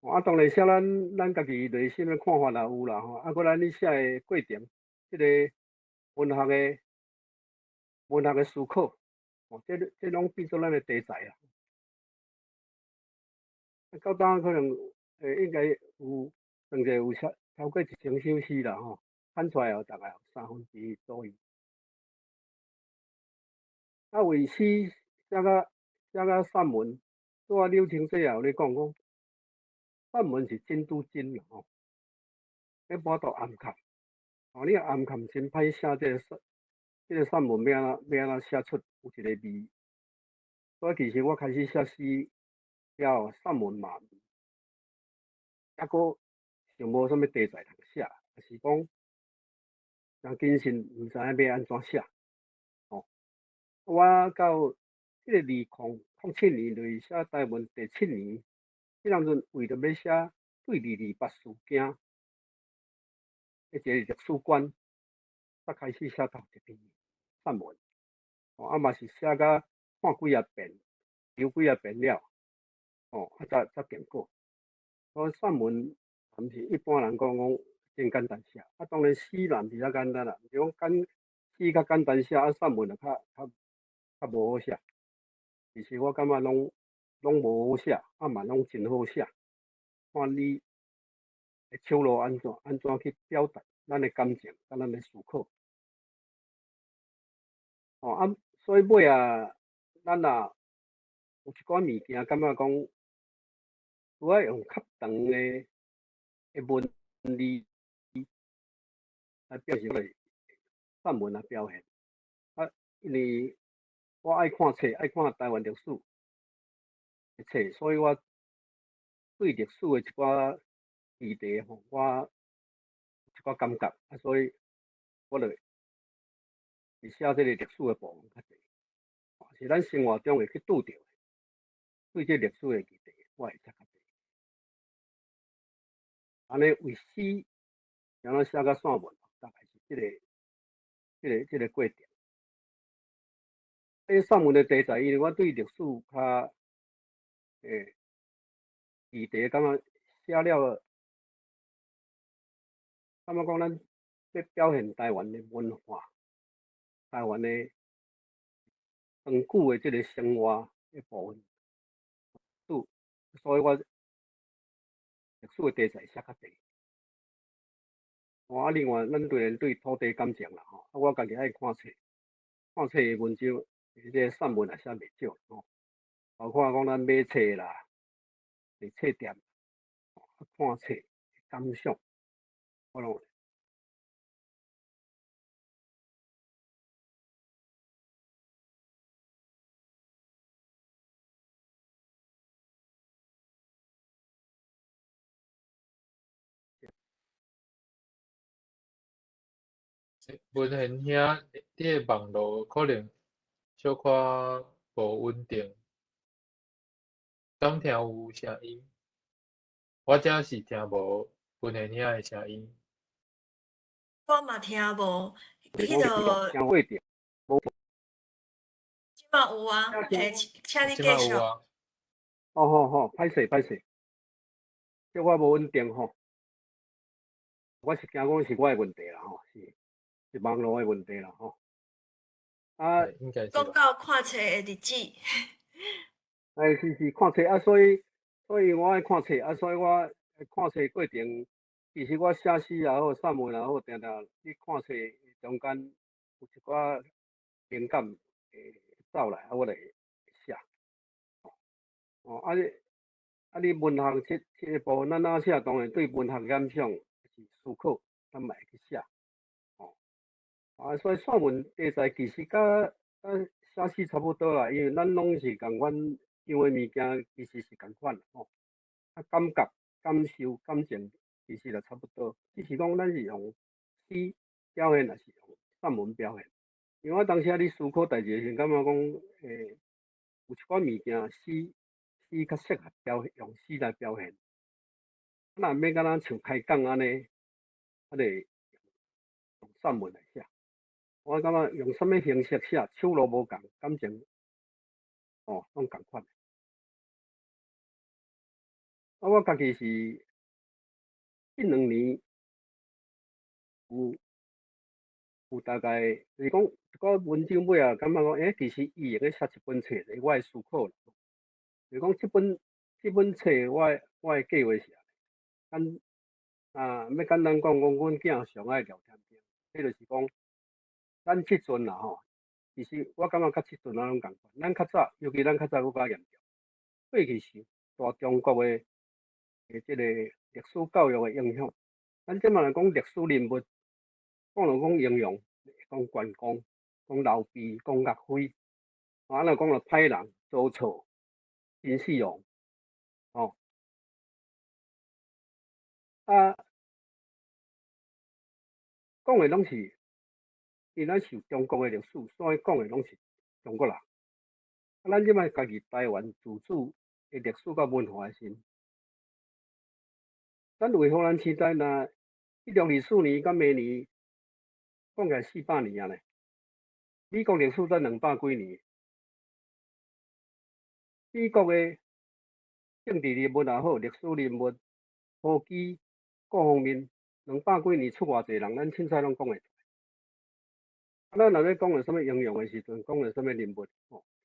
用。当然写咱家己内心的看法也有啦吼，搁咱咧写的过程，即个文学的思考，这拢变做咱的题材啦。到当可能应该有算者有超过1000首诗啦吼，产出来后大概有1/3左右。为诗写甲散文，拄柳青姐也有咧讲散文是真拄真啦吼，要跋倒暗藏。你暗藏真歹写这个散文要安怎写出有一个味。所以其实我开始写诗了，散文嘛，还阁想无啥物题材通写，就是讲真谨慎，毋知影要安怎写。我到即个2007年就是写台湾第7年，迄当阵为着要写对228事件一个历史观，才开始写头一篇散文。嘛是写甲看几啊遍，留几啊遍了，才定稿。所以散文毋是一般人讲真简单写，当然诗嘛毋是遐简单啦，是讲诗较简单写，散文就较无好写。其实我感觉拢无好写，嘛拢真好写。看你的手路安怎去表达咱的感情，甲咱的思考。所以尾啊，咱若有一寡物件感觉讲，拄爱用较长的文字来表现散文来表现。因为我爱看册，爱看台湾历史的册，所以我对历史的一寡议题吼，我有一寡感觉，所以我就写这个历史的部分较济，是咱生活中会去拄着的，对这历史的议题，我会写较济。安尼为诗，然后写到散文，大概是这个过程。散文的题材，因为我对历史较议题感觉写了，感觉讲咱要表现台湾的文化，台湾的长久的这个生活的部分，所以我历史的题材写较济。另外，咱对土地感情啦吼，我家己爱看册，看册的文章，这个散文也写袂少吼，包括讲咱买册啦，伫册店看册感想，我拢。文贤兄，你的网络可能小可无稳定，敢听有声音？我遮是听无文贤兄的声音。我嘛听无，迄听个过着，即嘛有啊，请你即继续。摆有啊。好，歹势，这我无稳定吼，我是惊讲是我的问题啦吼，是网络的问题啦吼。应该是讲啦。到看册的日子，是看册所以我爱看册所以我看册过程，其实我写诗也好，散文也好，定去看册中间有一寡灵感会走来，我就会写。你文学这个部分，咱哪写当然对文学感想是思考，咱嘛会去写。所以散文题材其实甲写诗差不多啦，因为咱拢是共款想的物件，其实是共款吼。感觉、感受、感情其实就差不多，只是讲咱是用诗表现，还是用散文表现。因为我当时咧思考代志时，感觉讲有一寡物件诗较适合用诗来表现。若要敢若像开讲安尼，就用散文来写。我感觉用什么形式写，手路无共，感情拢共款。我家己是近2年有大概就是讲一个文章尾啊，感觉讲其实伊会写一本册咧，我思考啦。就是讲这本册我的计划是要简单讲，阮囝上爱聊天钉，迄就是讲咱即阵啦吼，其实我感觉甲即阵拢共款。咱较早，尤其咱较早搁较严重，过去是大中国的即个历史教育的影响。咱即摆来讲历史人物，讲了讲英雄，讲关公，讲刘备，讲岳飞，安尼讲了歹人，周草、秦始皇，讲的拢是因咱是中国的历史，所以讲的拢是中国人。咱即摆家己台湾自主的历史甲文化的时，咱为荷兰时代若124年甲明年讲起来400年啊咧，美国历史才200几年，美国的政治人物也好，历史人物、科技各方面200几年出偌济人，咱凊彩拢讲会出来。咱若要讲着什么英雄的时阵，讲着什么人物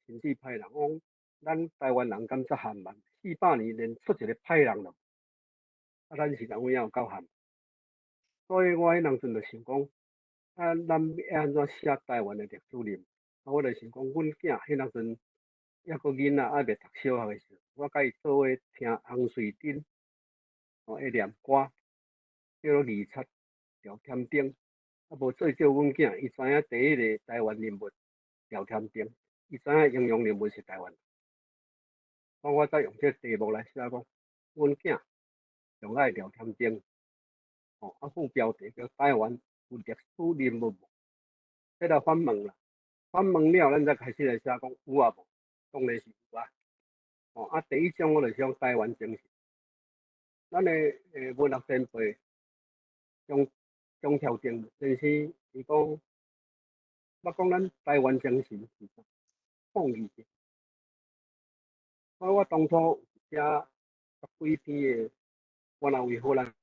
甚至歹人，讲咱台湾人敢遮悍慢，400年连出一个歹人都，咱是人有影有够悍。所以我迄当阵就想讲，咱要安怎写台湾的历史人物？我就想讲，阮囝迄当阵抑个囡仔还未读小学的时候，我甲伊做伙听洪水镇会念歌，叫做二七聊天钉。无做叫阮囝，伊知影第一个台湾人物聊天钉，伊知影英雄人物是台湾。我再用这题目来写讲，阮囝上爱聊天钉。副标题叫台湾有历史人物无？这个反问啦，反问了，咱才开始来写讲有啊无？当然是有啊。第一章我就想台湾精神，咱的文学前辈钟条定先生伊讲，我讲咱台湾精神是啥？创意精。我当初写10几篇的，我若为荷兰。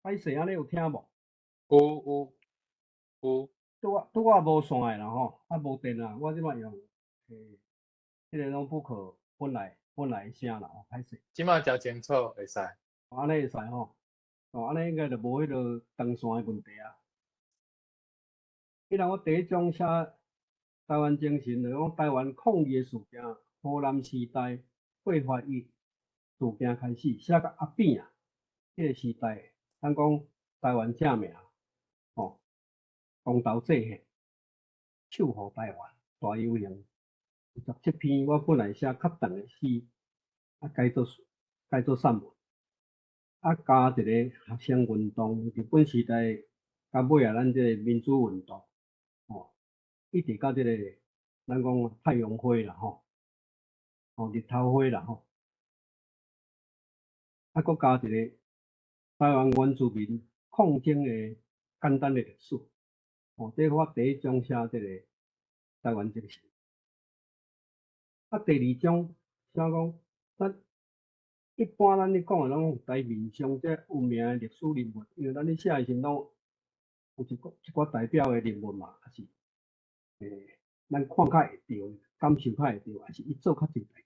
歹势安尼有听无？有。拄我无线的啦吼，无电啊，我即摆用迄个拢不可本来的声啦，歹势。即摆诚清楚，会使。安尼会使吼，安尼应该就无迄个断线的问题啊。既然我第一章写台湾精神，就讲台湾抗议的事件，荷兰时代8月1事件开始，写到阿扁啊，迄个时代，咱讲台湾正名，公投制宪，守护台湾，大游行。17篇我本来写较长的诗，改做散文，加一个学生运动，日本时代到尾啊，咱这个民主运动，一直到这个咱讲太阳花啦日头花啦搁加一个台湾原住民抗争的简单的历史，这我第一章写这个台湾精神。第二章写讲，一般咱咧讲的拢台面上这有名的历史人物，因为咱咧写的时拢有一寡代表的人物嘛，还是咱看较会着，感受较会着，还是伊做较真代。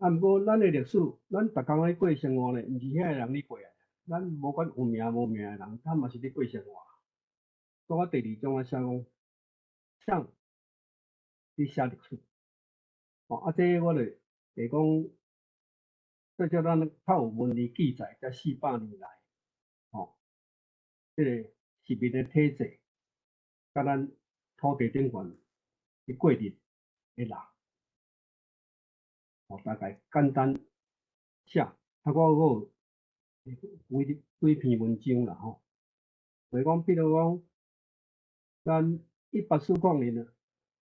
毋过咱的历史，咱逐工咧过生活咧，毋是遐个人咧过来，咱无管有名无名的人，他嘛是咧过生活。所以我第二章写讲，像你写历史。这我就讲这叫咱较有文字记载，才400年来，这个市民的体制，甲咱土地顶悬的过日的人，大概简单写，我有几篇文章啦就是讲，比如讲，咱1849年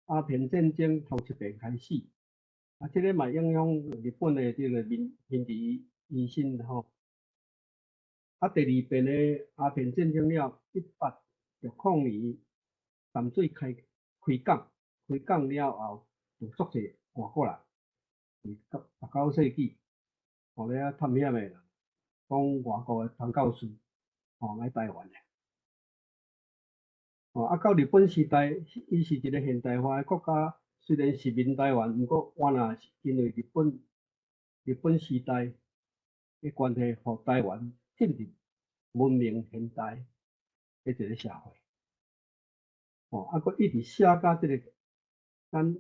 鸦片战争头一遍开始，这个嘛影响日本的这个民族医生第二遍的鸦片战争了，1860年淡水开港了后，就足侪外国人，19世纪，咧探险的人，讲外国的传教士，来台湾的。到日本时代，伊是一个现代化的国家，虽然是闽台湾，不过原来是因为日本时代的关系，互台湾进入文明现代的一个社会。一直写到这个咱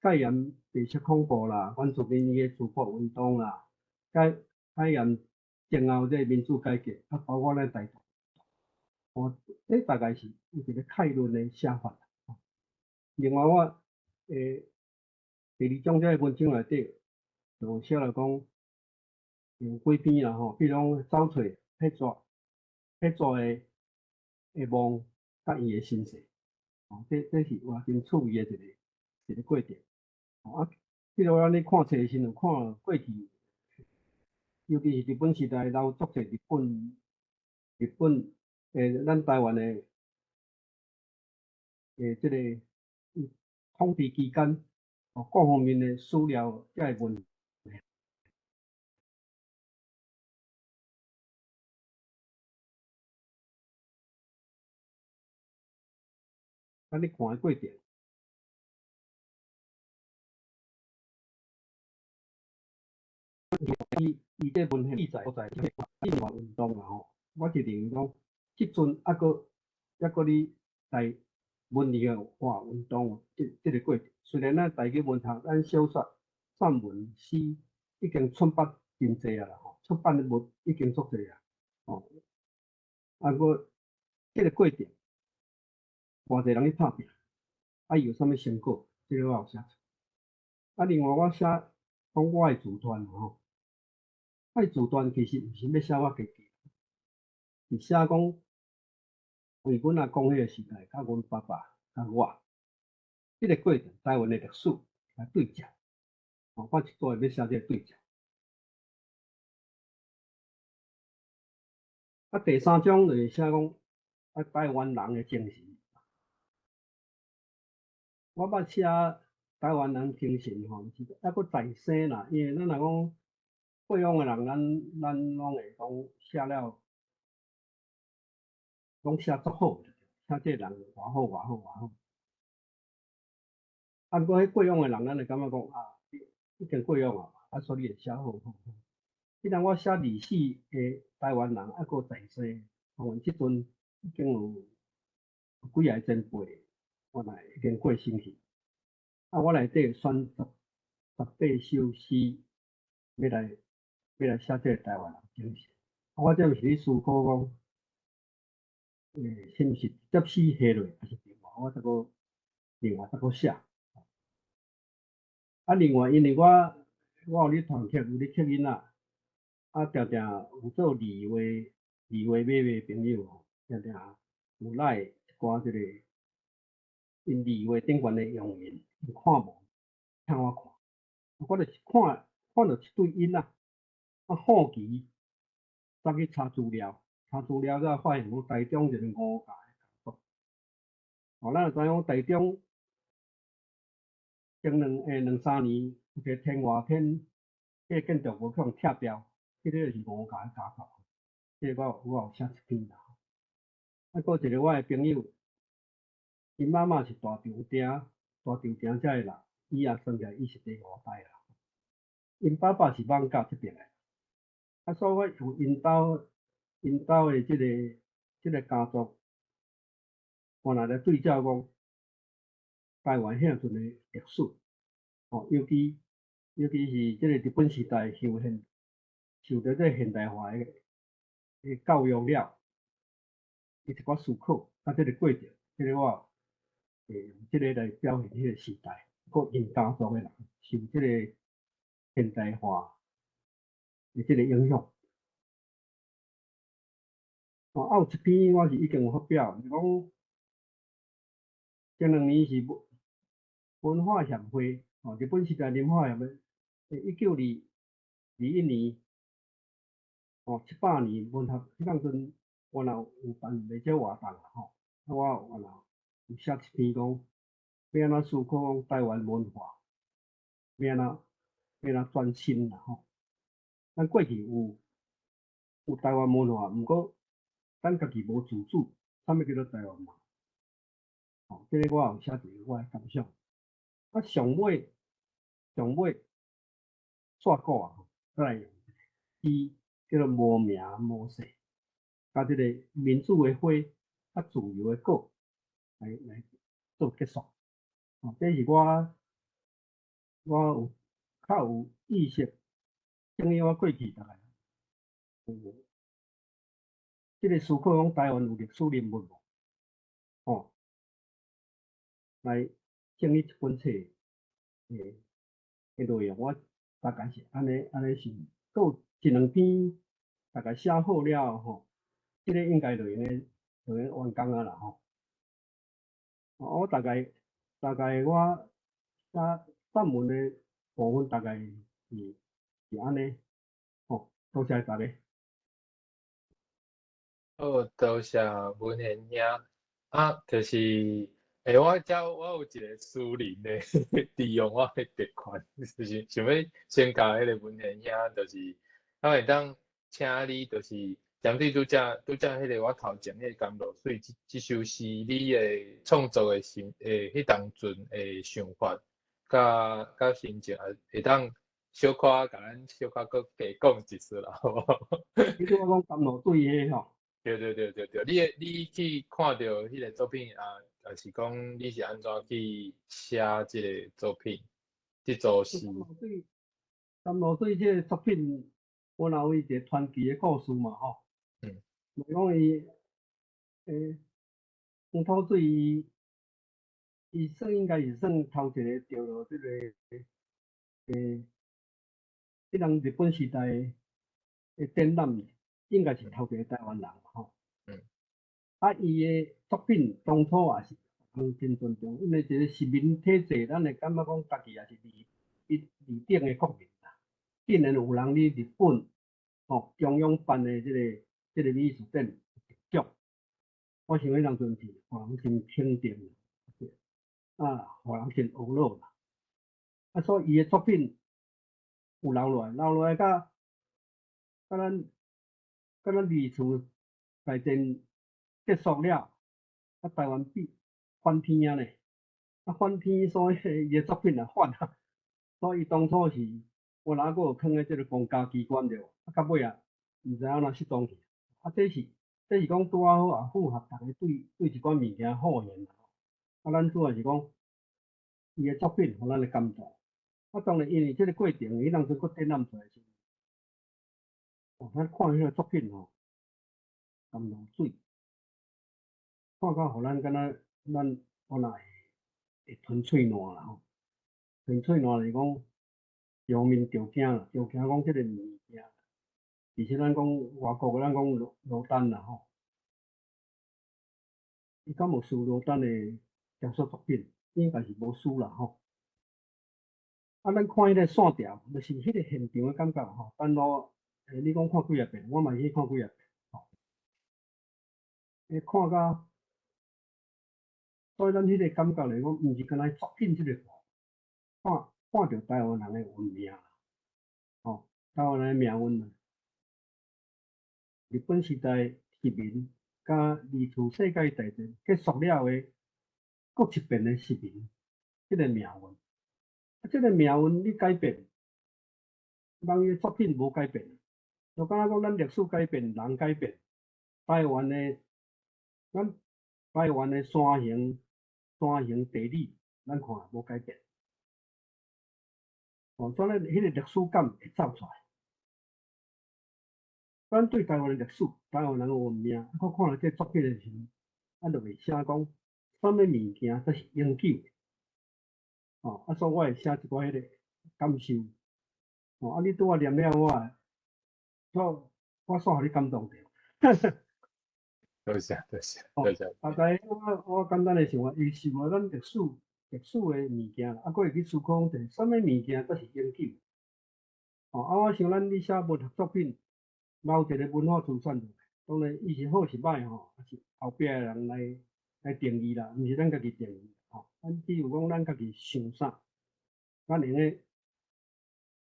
戒严白色恐怖啦，原住民的自国运动啦，戒严前后这民主改革，包括咱台独，这大概是一个概论的写法。另外我第2章这文章内底就写了讲，有几篇啦比如讲找找迄座的梦甲伊的身世。这是我真趣味的一个过程。比如咱咧看册的时候，看过去，尤其是日本时代，留足侪日本咱台湾的这个统治期间，各方面的史料才会问。咱咧看的过程。伊这文献记载所在，另外运动啦我是认为讲，即阵还佫咧在文理化运动这个过程。虽然咱大家文学，咱小说、散文、诗已经出版真侪啊啦出版的物已经足侪啊佫这个过程，偌侪人去拍拼，有啥物成果，这个我有写出。另外我写讲我的自传我的自传其实毋是要写我家己，是写讲为阮阿公迄个时代，甲阮爸爸甲我，这个过程台湾的历史来对照。我主要要写这个对照。第3章就是写讲台湾人的精神。我捌写台湾人精神是还佫在生啦，因为咱若讲过往的人，咱拢会讲写了，拢写足好，写这人偌好偌好偌好。不过迄过往的人，咱会感觉讲已经过往啊，所以会写好。既然我写历史的台湾人还佫在生，即阵已经有几个前辈，我来已经过身去。我内底选18首诗，要来写这个台湾人精神。我这是咧思考讲，是毋是接诗下落，还是另外我再搁写。另外因为我有咧团契，有咧吸引仔，常常有做字画买卖朋友，常常有来一寡这个因字画顶悬的用语，看无，请我看，我就是看到一对因仔，好奇，再去查资料，才发现讲台中就是五甲的工作。咱知影台中前2-3年有一个天外天，这建筑无去互拆掉，这个就是五甲的家族。这个我有写一篇啦。佫一个我的朋友，因妈妈是大长町遮的人，伊也算起来伊是第5代啦。因爸爸是艋舺这边的，所以有因兜的这个家族，我来对照讲台湾遐阵的历史，尤其是这个日本时代修宪受到这现代化的教育了，伊一寡思考，啊，这个过程，这个我用这个来表现迄个时代，个因家族的人受这个现代化的这个影响。有一篇我是已经有发表，是讲前2年是文化协会，日本时代文化协会1921年，18年文学迄当阵，我有办袂少活动啊，我有写一篇讲要安怎思考讲台湾文化，要安怎转型啦咱过去有台湾文化，毋过咱家己无自主，啥物叫做台湾嘛？这个我有写一个我的感想。上尾煞古啊，再来用字叫做无名无姓，甲这个民主的花，甲自由的果来做结束。这是我有较有意识，等于我过去大概有这个思考讲台湾有历史人物无？来整理一本册诶内容，我大概是安尼想，有1-2篇大概写好了这个应该就用完工啊啦我大概我写散文的部分大概是安尼多谢大家。好，多谢文贤兄就是我有一个私人的利用我的特权，就是想要先甲迄个文贤兄，就是会当请你，就是针对拄则迄个我头前迄个甘露水这首诗，你的创作的迄当阵的想法，甲心情，会当小可甲咱小可搁加讲一次啦，好无？你拄我讲甘露水迄对，你去看到迄个作品还是讲你是安怎去写这个作品，这组诗？甘露水这个作品，我若有一个传奇的故事嘛就讲黄土水伊应该是算头一个着到这个迄人日本时代的展览，应该是头一个台湾人伊的作品当初也是人真尊重，因为一个殖民体制，咱会感觉讲家己也是二等的国民啦。竟然有人伫日本中央办的这个美术展奖，我想迄当阵是互人真肯定互人真学乐啦。所以伊的作品有留落来，甲咱二次大战结束了，台湾翻天啊咧，翻天，所以伊的作品也翻啊。所以当初是我哪个有囥在这个公家机关着，到尾毋知安怎失踪去。这是讲拄好也符合大家对一寡物件好言啦。咱主要是讲伊的作品互咱的感动。当然因为这个过程，伊当初搁展览出来时，咱看迄个作品甘露水，看到互咱敢若咱会吞喙烂啦吞喙烂是讲上面着惊啦，着惊讲这个物件。而且咱讲外国咱讲罗丹啦伊敢有输罗丹的雕塑作品？应该是无输啦咱看迄个线条，就是迄个现场的感觉但你讲看几啊遍，我嘛去看几啊遍看到，所以咱迄个感觉来讲，毋是干那作品这个看到台湾人的文明台湾人的命运日本时代殖民，甲二次世界大战结束了的，搁一遍的殖民，这个命运。这个命运你改变，人的作品无改变，就敢若讲咱历史改变，人改变，台湾的山形地理，咱看无改变。所以迄个历史感会走出来。咱对台湾的历史、台湾人的文明，我看了这作品的时候，就会写讲，什么物件才是永久的，所以我会写一寡迄个感受，你拄仔念了我煞互你感动着。多谢多谢哦多谢。大概我简单的想法，伊是无咱历史的物件，佫会去思考者，什么物件才是永久？我想咱你写文学作品，留一个文化资产，当然伊是好是歹也是后壁的人来定义啦，毋是咱家己定义。咱只有讲咱家己想啥，咱会用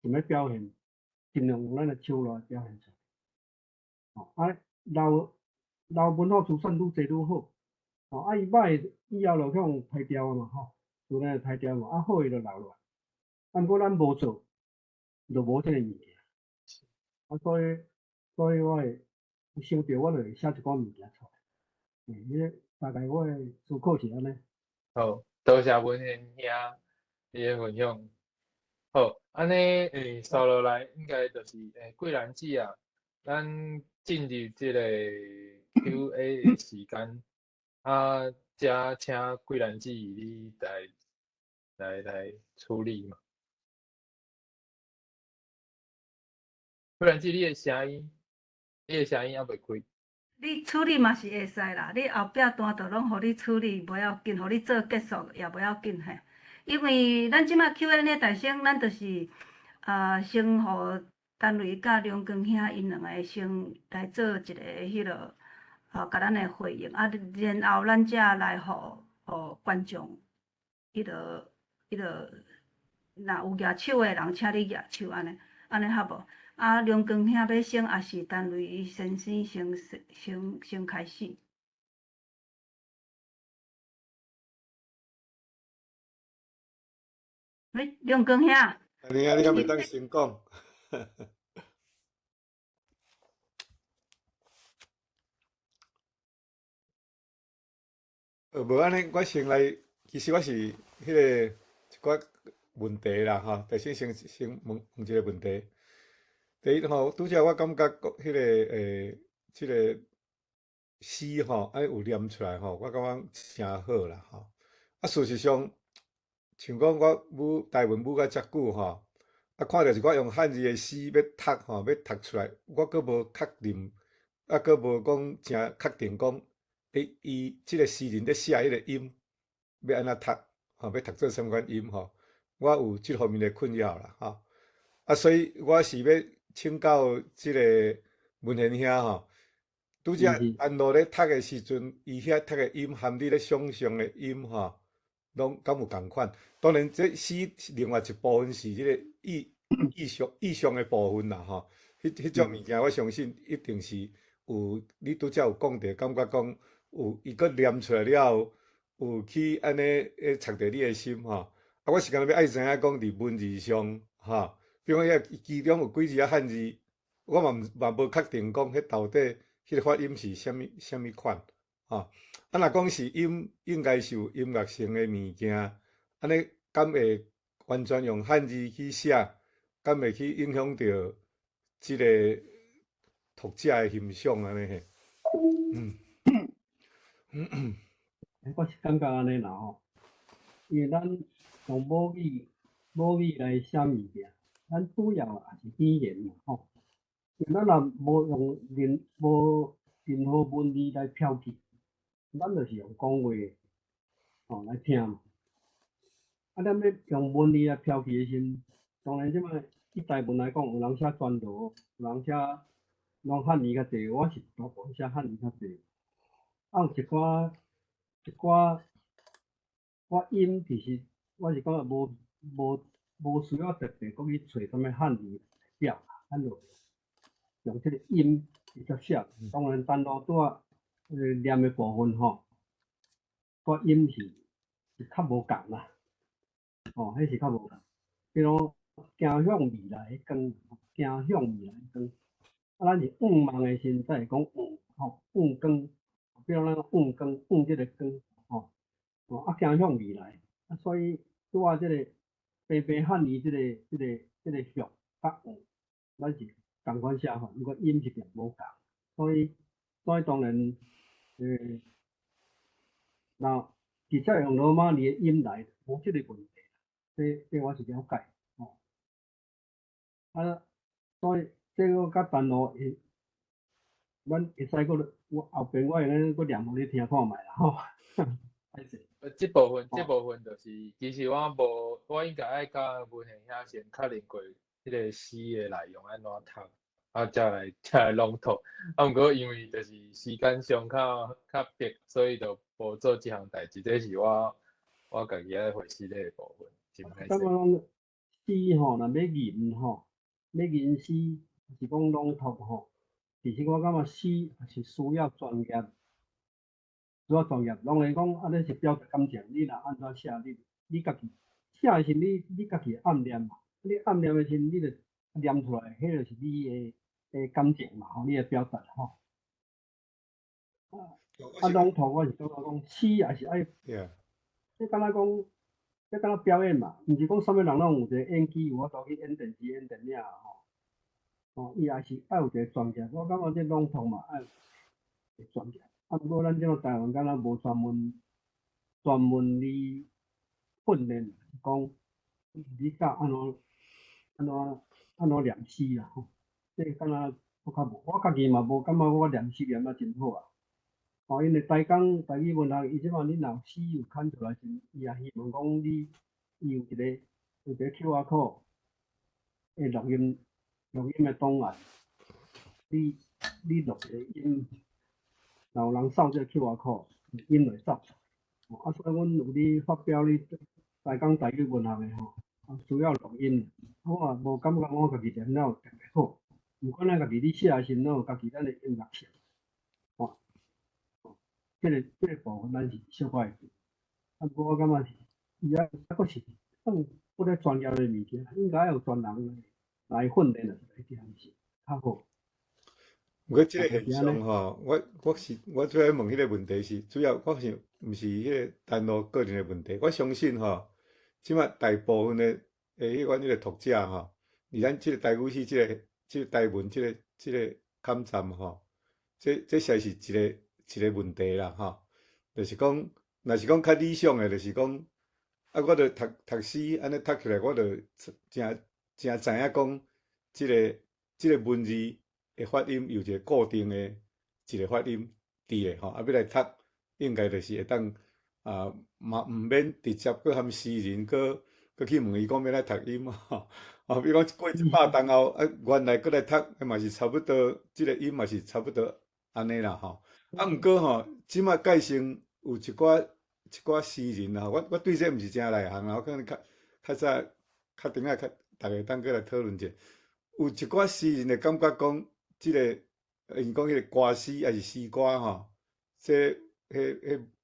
想要表现，尽量用咱的手来表现出来。留文化资产愈侪愈好。伊歹以后就向排掉嘛，自然排掉嘛。好伊就留落来。毋过咱无做，就无这个物件。所以我会想着，我就会写一寡物件出来。迄大概我的思考是安尼。好，多谢文贤兄你的分享。好，安尼扫落来应该就是贵兰子啊，咱进入这个 Q&A 的时间，则请贵兰子你来处理嘛。贵兰子，你的声音还未开。你处理嘛是会使啦，你后壁单就拢互你处理，无要紧，互你做结束也无要紧嘿。因为咱即马 Q&A 大声，咱就是先互单瑞甲梁光兄因两个先来做一个迄落甲咱的回应，然后咱才来互观众迄落若有举手的人，请你举手安尼好无？梁光兄要先，还是单瑞先生先开始？喂，梁光兄。安尼啊，你敢袂当先讲？无安尼，我先来。其实我是迄个一寡问题啦，但先问一个问题。第一拄则我感觉迄个即个诗安尼有念出来我感觉诚好啦事实上，像讲我台文母甲遮久看到一寡用汉字的诗要读出来，我阁无确定，阁无讲诚确定讲，伊即个诗人咧写迄个音要安怎读要读做什款音我有即方面的困扰啦所以我是要请教即个文贤兄拄则安路咧读的时阵，伊遐读的音含你咧想象的音拢敢有共款？当然，这诗另外一部分是迄个意象的部分啦迄种物件，我相信一定是有你拄则有讲着，感觉讲有伊佫念出来了后，有去安尼插着你的心我是干要爱知影讲伫文字上比如讲其中有几字汉字，我嘛无确定讲迄到底迄个发音是啥物款若讲是应该是有音乐性的物件，安尼敢会完全用汉字去写，敢会去影响到即个读者的欣赏安尼嘿？我是感觉安尼啦因为咱用母语来写物件，咱主要也是语言嘛因为咱若无用无任何文字来标记，咱就是用讲话来听嘛。咱要用文字来标记的时，当然即摆以台文来讲，有人写全图，有人写用汉字较侪，我是大部分写汉字较侪。有一寡发音，其实我是感觉无需要特别讲去找什么汉字表，咱就用这个音直接写。当然，单独念的部分发音是较无共啦。迄是较无共。比如行向未来的光，行向未来的光。咱是望的时才会讲望光。比如咱望光，望即个光行向未来。所以即个白汉字即个向甲望，咱是共款写法，毋过音一定无共，所以当然，若直接用罗马尼的音来，无即个问题，这我是了解吼。所以这个甲单路会，阮会使我后边我会搁念互你听看觅啦吼。歹势。即部分就是，其实我应该爱甲文贤遐先确认过迄个诗的内容安怎读，才来朗读。毋过因为就是时间上较逼，所以就无做即项代志。这是我家己爱回事的部分，真歹势。感觉讲诗吼，若要吟吼，要吟诗是讲朗读吼，其实我感觉诗也是需要专业。拢会讲安尼是表达感情，你若安怎写，你家己写的时你家己暗念嘛，你暗念的时你就念出来，迄就是你的感情嘛，吼，你的表达吼。朗读我是感觉讲诗也是爱，你敢若表演嘛，毋是讲啥物人拢有一个演技，有法度去演电视、演电影吼。伊也是爱有一个专业，我感觉这朗读嘛爱有专业。毋过咱即个台湾敢若无专门哩训练，讲你教安怎念诗啦吼。这敢若我较无，我家己嘛无感觉我念诗念啊真好啊。因为台语文学，伊即马你若诗有牵出来时，伊也希望讲伊有一个 QR code 的录音的档案，你录一个音。有人扫这 QR code， 音会扫。所以阮有咧发表咧台语文学的吼，需要录音。我也无感觉我家己念了有特别好，毋过咱家己咧写的时，咱有家己咱的音乐性。这个部分咱是小可会做。不过我感觉是伊还阁是不咧专业的物件，应该有专人来训练一件事较好。毋过即个现象吼，我主要问迄个问题是，主要我想毋是迄个单独个人的问题。我相信吼，即马大部分的迄款迄个读者吼，伫咱即个台语系即个台文即个网站吼，这实在是一个问题啦吼。就是讲，若是讲较理想的，就是讲，我着读诗安尼读起来，我着真知影讲，即个文字的发音有一个固定的一个发音伫咧吼，要来读，应该就是会当嘛毋免直接搁含诗人搁去问伊讲要来读音吼。比如讲过100年后，原来搁来读，嘛是差不多，即个音嘛是差不多安尼啦吼。毋过吼，即马改成有一寡诗人啦，我对这毋是真内行啦，我可能较早较顶下大家当过来讨论者，有一寡诗人会感觉讲，即个因讲迄个歌诗还是诗歌吼，迄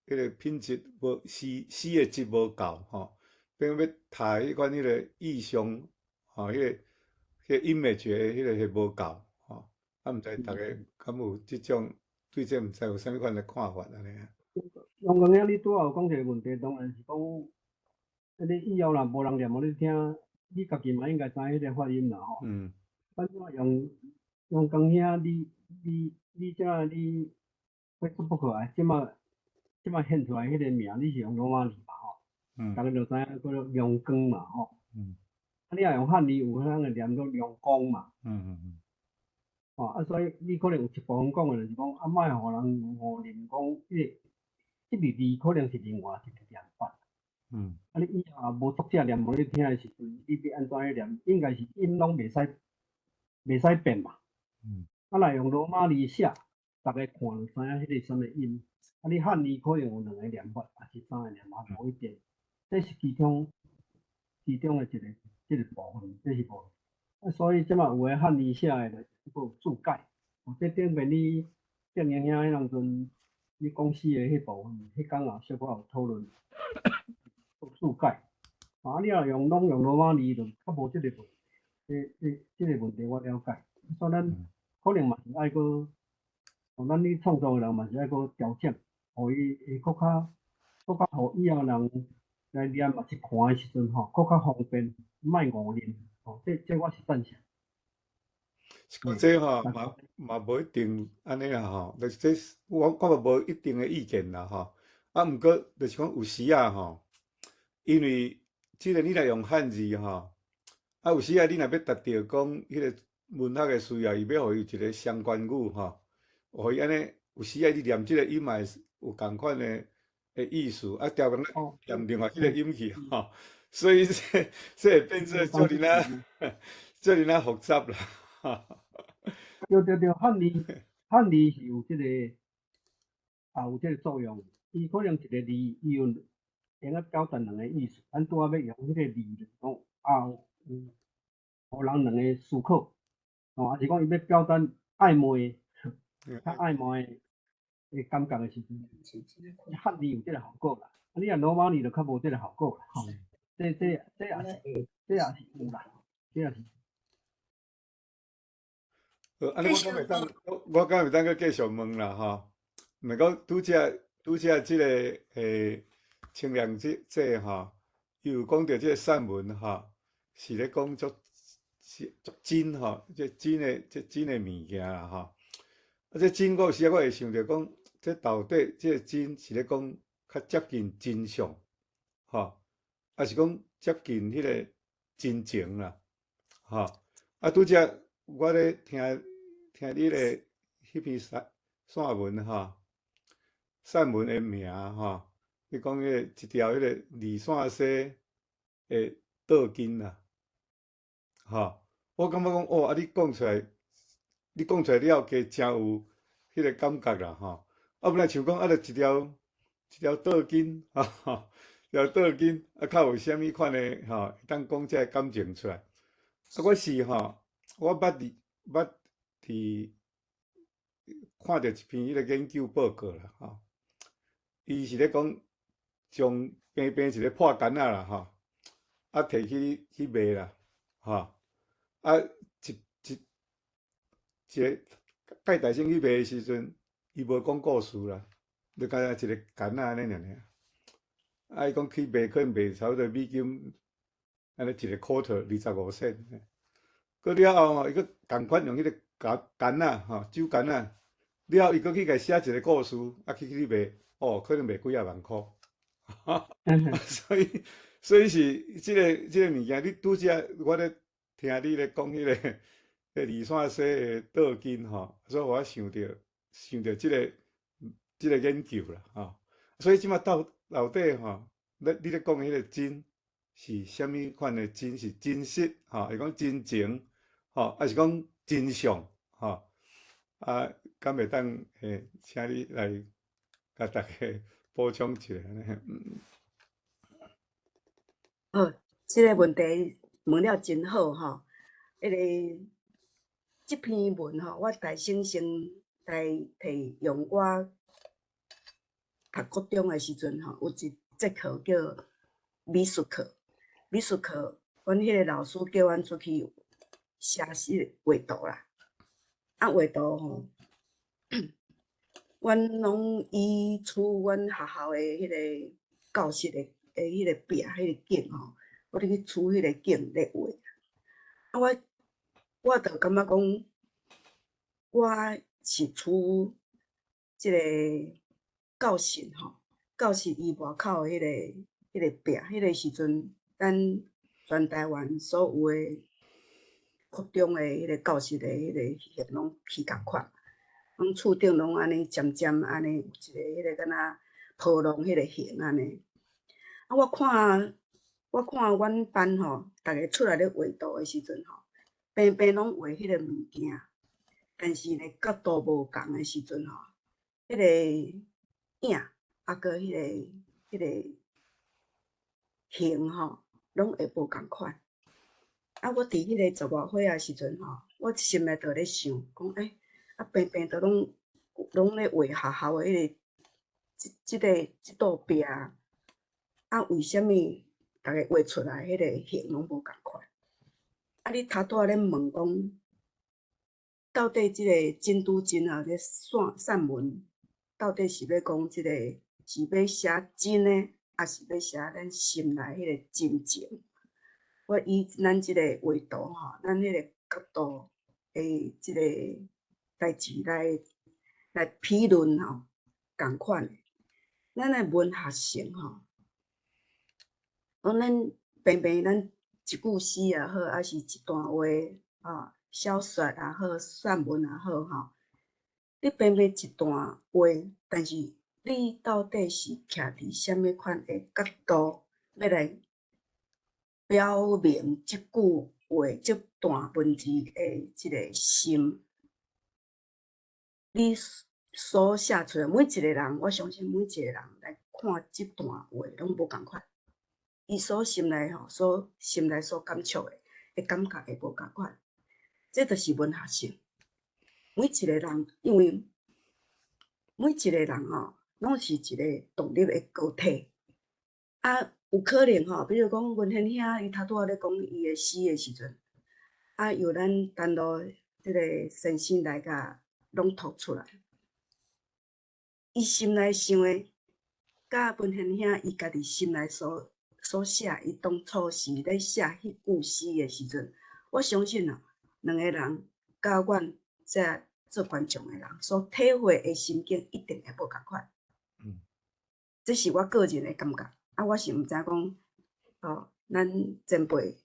个品质无诗的质无够吼，变要读迄款迄个意象吼，迄个音乐觉迄个是无够吼。毋知大家敢有即种对这毋知有啥物款的看法安尼啊？杨光兄，你拄仔有讲一个问题，当然是讲，你以后若无人念互你听，你家己嘛应该知迄个发音啦吼。反正杨光兄，你即下你 Facebook 啊，即马现出来迄个名，你是用罗马字嘛吼？大家就知影叫做杨光嘛吼。你若用汉字，有可能会念做杨光嘛。所以你可能有一部分讲的就是讲，莫互人误认讲，即个字可能是另外一个念法。你以后无读者念互你听的时阵，你要安怎去念？应该是音拢袂使变嘛。若用罗马字写，大家看就知影迄个什么音。你汉字可能有2个念法，还是3个念法，无一定。这是其中的一个部分，这是无。所以即马有诶汉字写诶，就是有注解。这顶面你郑英兄迄当阵你讲诗诶迄部分，迄工也小可有讨论，有注解。你若拢用罗马字，就较无即个问题。即个问题我了解。所以咱可能嘛是爱搁，咱咧创作诶人嘛是爱搁调整，互伊会搁较互以后人来念嘛是看诶时阵吼，搁较方便，莫误认。这我是赞成。这吼嘛无一定安尼啦吼，就是这我嘛无一定的意见啦吼。啊，毋过就是讲有时啊吼，因为即个你若用汉字吼，啊有时啊你若要达到讲迄个文学的需要，伊要互伊有一个相关语吼，互伊安尼有时啊你念即个音嘛有共款的意思，啊调讲念另外迄个音去吼，所以这会变做做恁啊做恁啊复杂啦。对，汉字是有这个有这个作用，伊可能一个字伊用啊表达两个意思，咱拄仔要用迄个字讲互人两个思考，还是讲伊要表达暧昧较暧昧的感觉的时阵，汉字有这个效果啦。你若罗马字就较无这个效果啦。这也是有啦，这也是。安尼我敢会当继续问啦吼，毋是讲拄则即个清凉这吼，伊有讲到即个散文吼，是咧讲足真吼，即真的物件啦吼。啊，这真我有时我会想着讲，这到底即个真是咧讲较接近真相吼，还是讲接近迄个真情啦吼。啊，拄则我咧听你咧迄篇散文吼，散文的名吼，你讲迄个一条迄个二线西的倒金啦，吼，我感觉讲哦，啊你讲出来了，加真有迄个感觉啦吼。啊，本来像讲啊，着一条倒金，吼，一条倒金，啊，较有啥物款的吼，当讲这感情出来。啊，我是吼，我捌伫看着一篇迄个研究报告啦，吼，伊是咧讲将平一个破干仔啦，吼，啊，摕去卖啦，吼，啊，一个介大生去卖的时阵，伊无讲故事啦，就干一个干仔安尼尔。啊，伊讲去卖可能卖差不多美金，安尼一个 quarter 25 cent。过了后吼，伊佫共款用迄个干仔吼，酒干仔，了后伊佫去甲写一个故事，啊去卖，哦，可能卖几啊万箍。所以是即个物件，你拄则我咧听你咧讲迄个二线西的倒金吼，所以我想着即个研究啦吼。所以即马到底吼，你咧讲迄个真是虾米款的真？是真实吼，是讲真情吼，还是讲真相吼？啊，敢会当请你来甲大家补充一下呢？好，即个问题问了真好吼。即篇文吼，我大先生摕用我读国中的时阵吼，有一节课叫美术课。美术课，阮迄个老师叫阮出去写画图啦。啊，画图吼，阮拢以阮学校的迄个教室的迄个壁迄个景吼，我咧去取迄个景咧画。啊，我着感觉讲，我是取即个教室吼，教室伊外口的迄个壁，迄个时阵，咱全台湾所有的国中的迄个教室的迄个形拢去共款，拢厝顶拢安尼尖尖安尼，有一个迄个敢若波浪迄个形安尼。啊，我看阮班吼，逐个出来咧画图的时阵吼，平平拢画迄个物件，但是咧角度无共的时阵吼，迄个影啊，搁迄个形吼，拢会无共款。啊，我伫迄个十外岁啊时阵吼，我心内就咧想讲，啊平平都拢咧画学校的迄个即道壁，啊为虾米逐个画出来迄个形拢无共款？啊，你头拄仔咧问讲，到底即个真拄真啊？这散文到底是要讲即个是要写真诶，还是要写咱心内迄个真情？我以咱即个画图吼，咱迄个角度诶即个代志来批论吼，共款诶。咱诶文学性吼，讲咱平平咱一句诗也好，还是一段话啊，小说也好，散文也好吼，你平平一段话，但是你到底是徛伫啥物款诶角度要来表明即句话、即段文字诶即个心，你所写出来，每一个人，我相信每一个人来看即段话拢无共款，伊所心内所感触诶感觉会无共款，这就是文学性。每一个人，因为每一个人吼，拢是一个独立诶个体，啊，有可能吼，比如讲文贤兄，伊头拄仔咧讲伊诶诗诶时阵，啊，由咱单独即个先生来甲拢读出来，伊心内想诶，甲文贤兄伊家己心内所写，伊当初是咧写迄句诗诶时阵，我相信啊，两个人甲阮这做观众诶人所体会诶心境一定会无共款。这是我个人诶感觉。啊，我是毋知讲，哦，咱前辈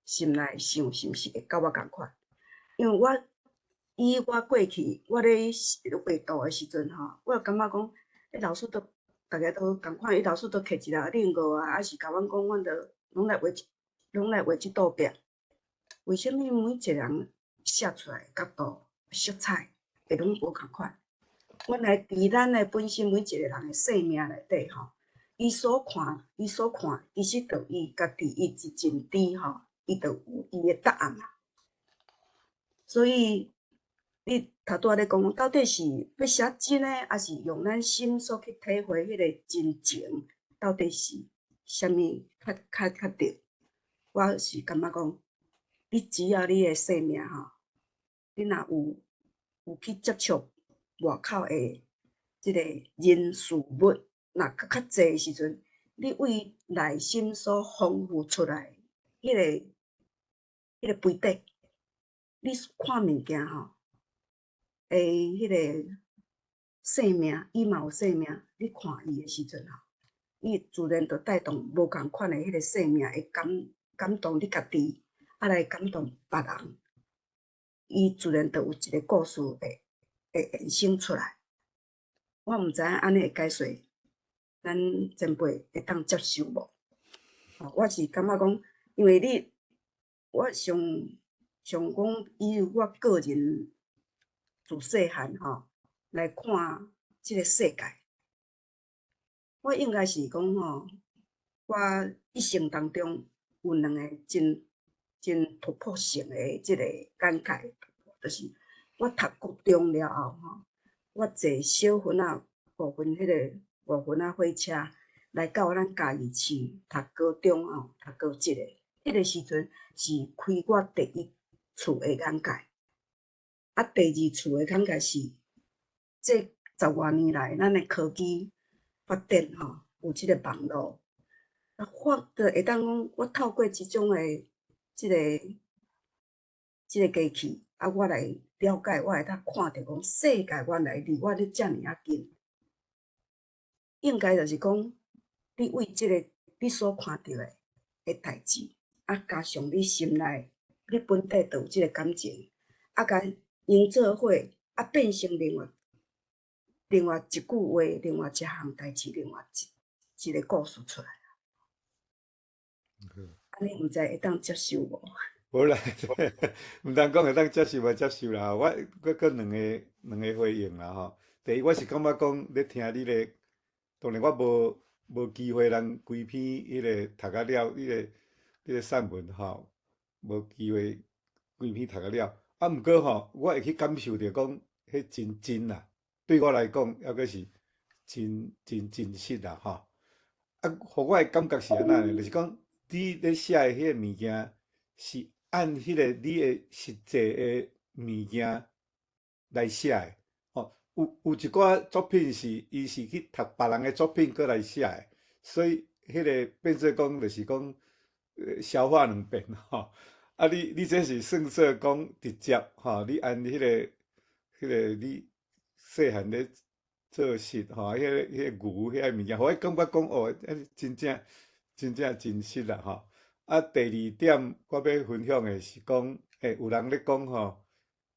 心内想是毋是会甲我共款？因为以我过去我咧画图诶时阵吼，我感觉讲，老师都大家都共款，伊老师都摕一个另五啊，还是甲阮讲，阮着拢来画即道壁。为什么每一个人写出来角度、色彩会拢无共款？原来伫咱诶本身每一个人诶生命内底吼，伊所看，其实着伊家己伊一阵知吼，伊着有伊诶答案啦。所以你头拄仔咧讲，到底是要写真诶，还是用咱心所去体会迄个真情，到底是啥物较对？我是感觉讲，你只要你诶生命吼，你若有去接触外口诶即个人事物，若较济时阵，你为内心所丰富出来迄个杯底，你看物件吼，迄个生命，伊嘛有生命，你看伊诶时阵吼，伊自然着带动无共款诶迄个生命会感动你家己，啊来感动别人，伊自然着有一个故事会衍生出来。我毋知影安尼会解说，咱前辈会当接受无？我是感觉讲，因为我上讲以我个人自细汉吼来看即个世界，我应该是讲吼，我一生当中有两个真突破性的即个感慨，就是我读高中了后吼，我坐小云仔5分仔火车来到咱嘉义市读高中吼，读高职的。迄个时阵是开我第一次的眼界，啊，第二次的眼界是这10外年来，咱的科技发展吼，有即个网络，啊，我着会当讲，我透过即种的即个机器，啊，我来了解，我会当看着讲世界原来离我咧遮尔啊近，应该就是讲，你为即个你所看到的代志。啊，加上你心内，你本底就有即个感情，啊，甲营做伙，啊，变成另外一句话，另外一项代志，另外一个故事出来。安尼毋知会当接受无？无啦，毋通讲会当接受无接受啦。我搁两个回应啦吼。第一，我是感觉讲咧听你咧，当然我无机会通规篇迄个读啊了，迄个散文吼，无机会规篇读啊了。啊，毋过吼，我会去感受着讲，迄真啦。对我来讲，抑阁是真实啦吼。啊，互我的感觉是安那呢？就是讲，你咧写的迄个物件，是按迄个你的实际的物件来写的。吼，有一寡作品是伊是去读别人的作品过来写的，所以迄个变做讲就是讲消化两遍吼。啊，你这是算做讲直接吼，你按迄个你细汉咧做实吼，迄个牛遐物件，互我感觉讲哦，真正真实啦吼。啊，第二点我要分享的是讲，有人咧讲吼，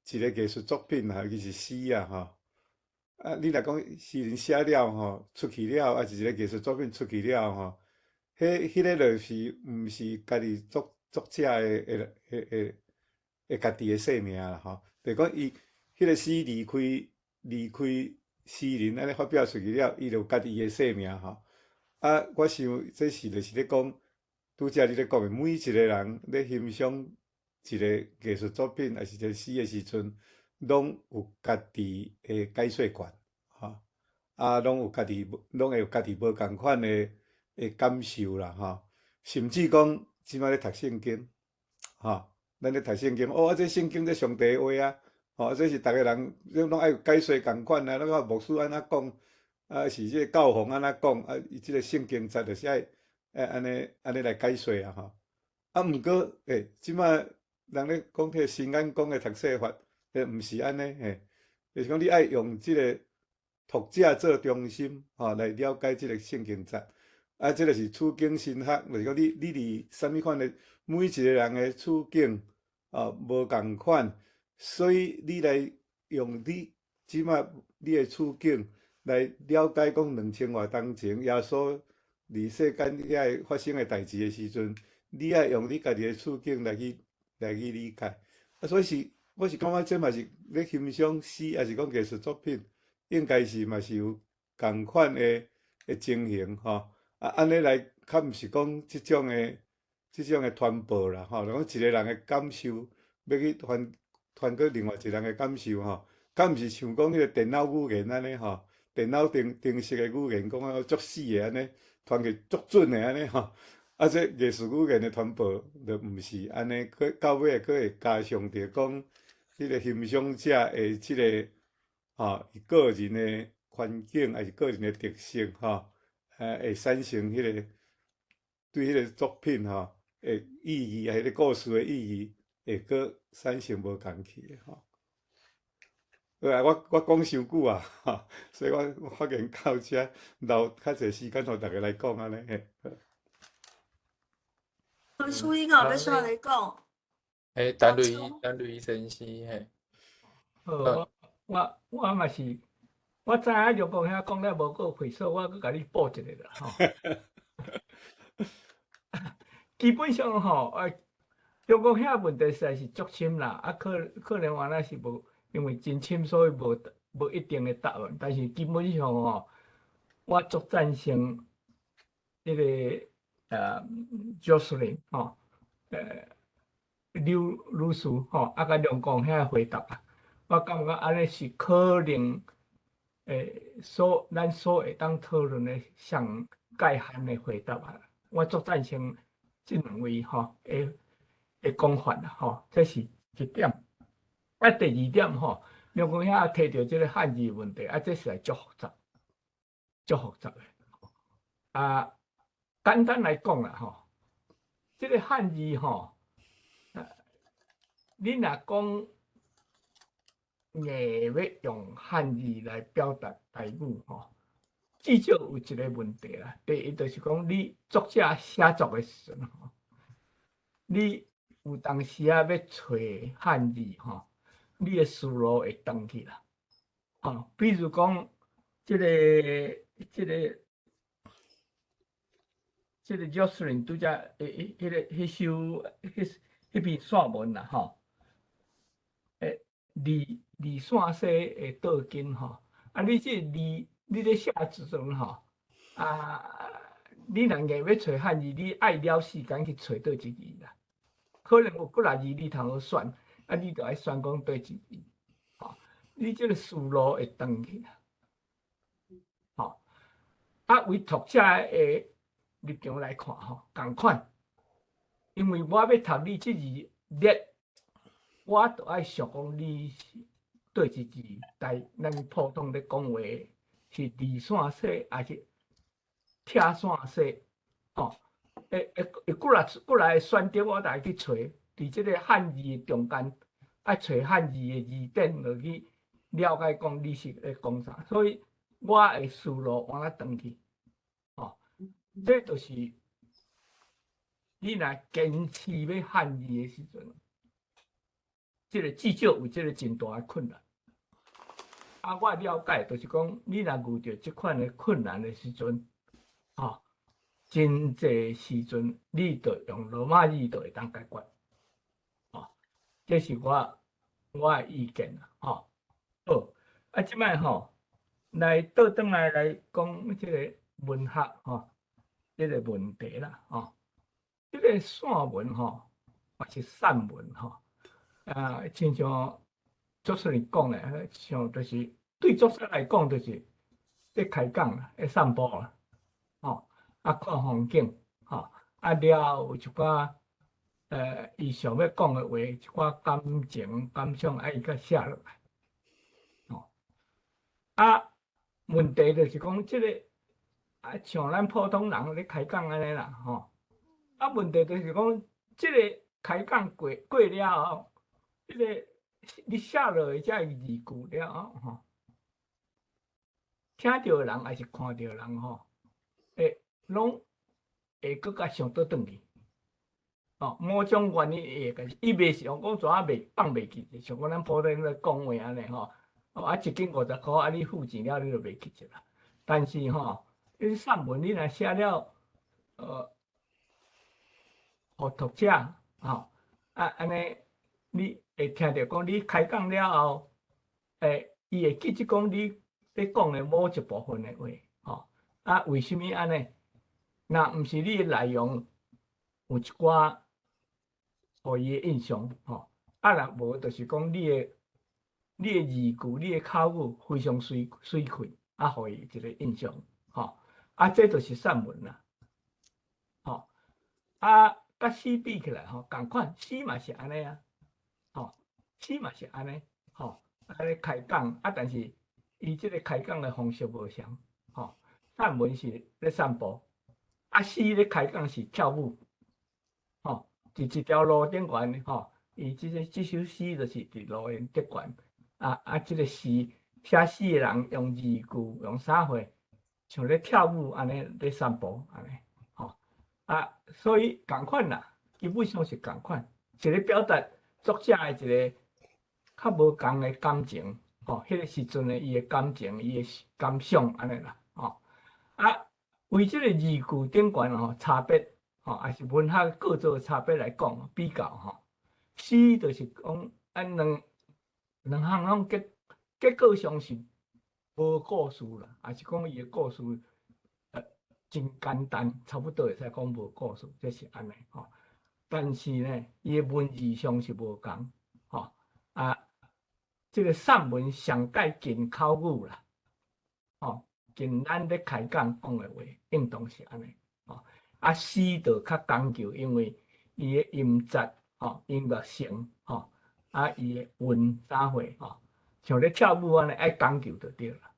一个艺术作品尤其是诗啊吼。啊，你若讲诗人写了吼，出去了，啊，是一个艺术作品出去了吼，迄个就是毋是家己作者的家己的姓名啦吼。就讲伊迄个诗离开诗人安尼发表出去了，伊就有家己的姓名吼。啊，我想这是就是咧讲，拄则你咧讲的，每一个人咧欣赏一个艺术作品，还是一个诗的时阵，拢有家己的解说权，吼，啊，拢会有家己无共款的感受啦，吼，甚至讲即摆咧读圣经，吼，咱咧读圣经，哦，这圣经这上帝的话啊，吼，这是逐个人拢爱有解说共款啊，咱看牧师安怎讲，啊，是这个教皇安怎讲，啊，伊即个圣经节就是爱安尼来解说啊，吼，啊，毋过即摆人咧讲迄个新眼光的读册法，毋是安尼，就是讲你爱用即个读者做中心，吼，来了解即个圣经节。啊，即个是处境神学，就是讲你伫啥物款的每一个人的处境无共款，所以你来用你即摆你的处境来了解讲2000多年前耶稣伫世间遐发生的代志的时阵，你爱用你家己的处境来去理解。啊，所以我是感觉这嘛是咧欣赏诗，还是讲艺术作品，应该是嘛是有共款的情形吼。啊，安尼来较毋是讲即种的传播啦，吼，讲一个人的感受要去传过另外一个人的感受吼，较毋是像讲迄个电脑语言安尼吼，电脑定式的语言讲啊足死的安尼，传去足准的安尼吼，啊，这艺术语言的传播就毋是安尼，到尾佫会加上着讲迄个欣赏者的即个伊个人的环境还是个人的特色吼。会产生迄个对迄个作品吼的意义，还是迄个故事的意义，会佫产生无共去的吼。我讲伤久啊，吼，所以我发言到遮，留较侪时间互大家来讲安尼。苏英哦，要啥来讲？陈瑞先生嘿。我嘛是。我知影刘公遐讲了无够会所，我佮你补一个啦吼。基本上吼，刘公遐问题实在是足深啦，啊可能原来是无，因为真深，所以无一定的答案。但是基本上吼，我足赞成迄个Jocelyn 吼，女士吼，啊甲刘公遐回答啊，我感觉安尼是可能。咱所会当讨论的上概含的回答啊，我足赞成即两位吼的讲法啦吼，这是一点。啊，第二点吼，刘公遐提到即个汉字问题，啊，这实在足复杂的。啊，简单来讲啦吼，即个汉字吼，你若讲。硬要用汉字来表达台语吼，至少有一个问题啦。第一就是讲，你作者写作的时阵吼，你有当时啊要找汉字吼，你的思路会断去啦。吼，比如讲，这个 Jocelyn 拄则迄篇散文啦吼，二线式的倒根吼，啊，你这你咧写时阵吼，你若硬要找汉字，你爱了时间去找倒一字啦。可能有几若字你通好选，啊，你着爱选讲倒一字，吼，你这个思路会断去啦，吼。啊，为读者的立场来看吼，共款，因为我要读你这字列，我着爱想讲你是。倒一字，在咱普通咧讲话是二线式还是拆线式？吼，几来选择我来去找伫即个汉字的中间，爱找汉字的字典落去了解讲你是咧讲啥，所以我的思路往哪转去，这就是你若坚持要汉字的时阵，即个至少有即个真大的困难。我了解就是讲，你若遇到即款的困难的时阵，真济时阵你着用罗马字就会当解决，这是我的意见啦，好，即摆来倒转来讲即个文学即个问题啦，即个散文也是散文亲像作者讲的，像就是对作者来讲，就是咧开讲啦，咧散步啦，看风景，了有一寡伊想要讲的话，一寡感情感想，伊甲写落来，问题就是讲即个像咱普通人咧开讲安尼啦，问题就是讲即个开讲过了后，即个你写落去遮字句了后，听到的人还是看到的人拢会搁较想倒转去，某种原因会伊袂是讲怎啊袂放袂记，像讲咱普通咧讲话安尼一斤50块，你付钱了，你就袂记着啦。但是迄散文你若写了，互读者安尼你会听到讲你开讲了后，伊会记住讲你咧讲的某一部分的话，为什么安尼？若毋是你的内容有一寡互伊的印象，若无就是讲你的字句、你的口语非常水气，互伊一个印象，这就是散文啦，甲诗比起来共款，诗嘛是安尼诗嘛是安尼，咧开讲但是伊即个开讲的方式无相，散文是咧散步，诗咧开讲是跳舞，伫一条路顶悬，伊即首诗就是伫路顶悬，即个诗写诗的人用字句用啥货，像咧跳舞安尼咧散步安尼，所以共款啦，基本上是共款，是咧表达作者的一个较无共的感情，迄个时阵的伊的感情、伊的感想安尼啦，为即个字句顶悬差别，也是文学各种差别来讲比较诗就是讲两项拢结构上是无故事啦，也是讲伊的故事真简单，差不多会使讲无故事，这是安尼但是呢，伊的文字上是无共这个散文上介近口语啦，近咱咧开讲讲的话，应当是安尼诗就较讲究，因为伊的音节音乐性伊的韵啥货像咧跳舞安尼爱讲究就对啦，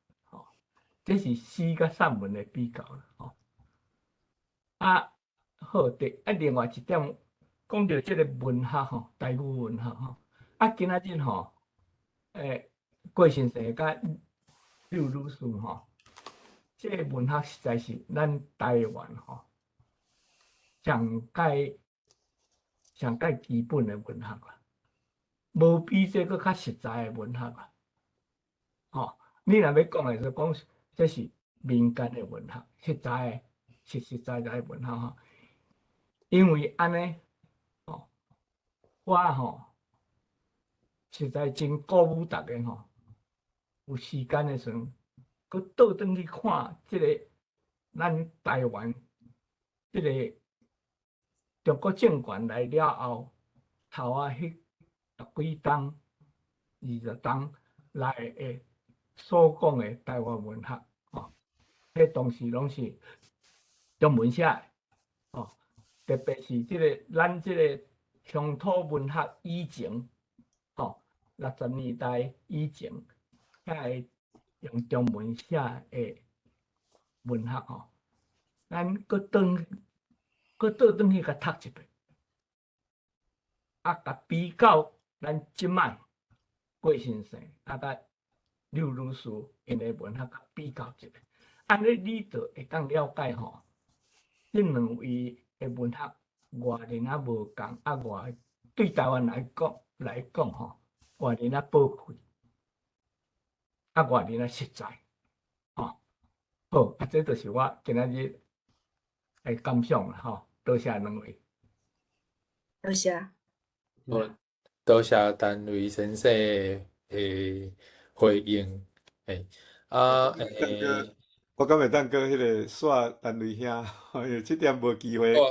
这是诗甲散文的比较啦，好的，另外一点讲到即个文学台语文学今仔日郭先生甲刘女士即个文学实在是咱台湾上介基本的文学啦，无比这个较实在的文学啦，你若要讲的是讲这是民间的文学，实在的文学因为安尼我实在真鼓舞大家有时间的时阵，佮倒转去看即个咱台湾即个中国政权来了后，头迄10几档、20档来的所讲的台湾文学迄当时拢是中文写的特别是咱即个乡土文学以前60年代以前，才会用中文写的文学咱搁倒转去甲读一遍，甲比较咱即摆郭先生甲刘律师因的文学甲比较一下，安尼你就会当了解吼，即两位的文学外人啊无共，外对台湾来讲吼，外人啊宝贵，外人啊实在，吼。好，这就是我今仔日的感想啦，吼，多谢两位。多谢。好，多谢陈伟先生的回应。我敢会当搁迄个刷陈瑞兄，因为即点无机会，好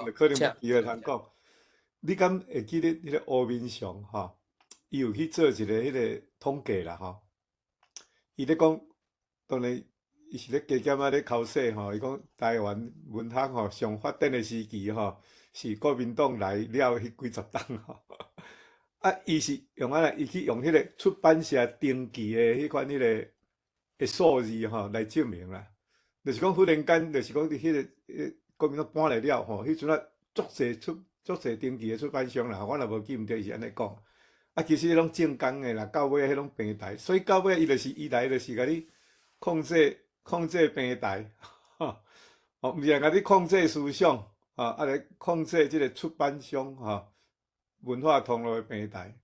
啊，可能无机会通讲。你敢会记得迄个吴明祥吼？伊有去做一个迄个统计啦吼。伊咧讲，当然伊是咧加减咧考试吼。伊讲台湾文学吼上发展的时期吼，是国民党来了迄几十档吼。啊，伊是用安尼，伊去用迄个出版社登记的迄款迄个的数字吼来证明啦。就是讲忽然间，就是讲迄个国民党搬来了吼，迄阵啊足侪登记的出版商啦，我若无记毋对是安尼讲。啊，其实迄拢正经的啦，到尾迄拢平台，所以到尾伊来就是甲你控制平台，吼，毋是甲你控制思想，啊来控制即个出版商，文化通路的平台，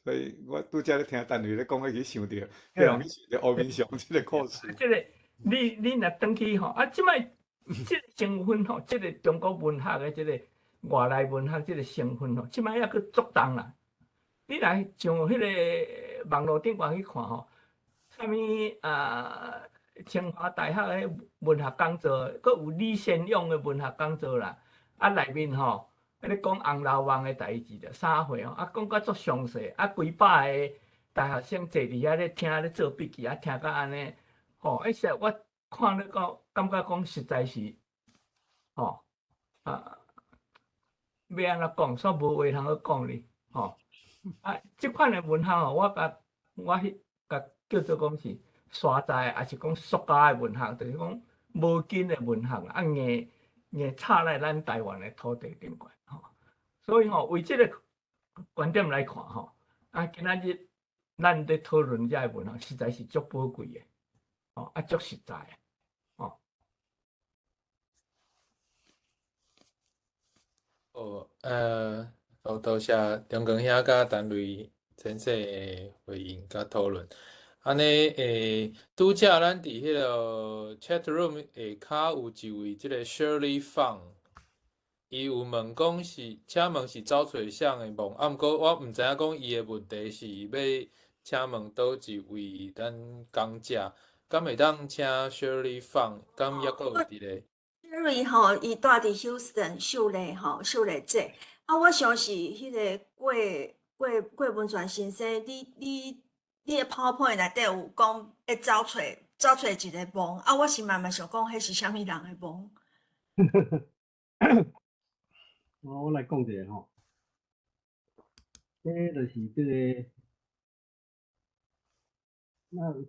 所以我拄则咧听陈瑞咧讲，我去想着，让去想着吴明祥即个故事。即个你若转去吼，即摆即个成分吼，即个中国文学的即个外来文学即个成分吼，即摆还佫足重啦。你来像迄个网络顶悬去看吼，啥物清华大学的文学讲座，佫有李先勇的文学讲座啦，内面吼，咧讲红楼梦的代志着3回吼，讲甲足详细，几百个大学生坐伫遐咧听咧做笔记，听甲安尼，吼，实在我看咧讲，感觉讲实在是，吼，要安怎讲，煞无话通去讲哩，吼。即款的文学吼，我迄甲叫做讲是山寨，也是讲俗家的文学，就是讲无根的文学，硬插在咱台湾的土地顶悬吼。所以吼，为即个观点来看吼，今仔日咱咧讨论遮个文学，实在是足宝贵的，吼，足实在的，吼。好，多谢中光兄甲陈瑞先生的回应甲讨论。安尼拄则咱伫迄个 chat room 下骹有一位即个 Shirley Fang， 伊有问讲是，请问是找找啥的梦？毋过我毋知影讲伊的问题是要请问倒一位咱讲者，敢会当请 Shirley Fang， 敢抑佫有伫咧Sherry 吼，伊住伫 Houston 秀丽姐。我想是迄个郭文全先生，你的 PowerPoint 内底有讲会找找一个梦，我是慢慢想讲，迄是啥物人的梦？我来讲一下吼，这就是这个，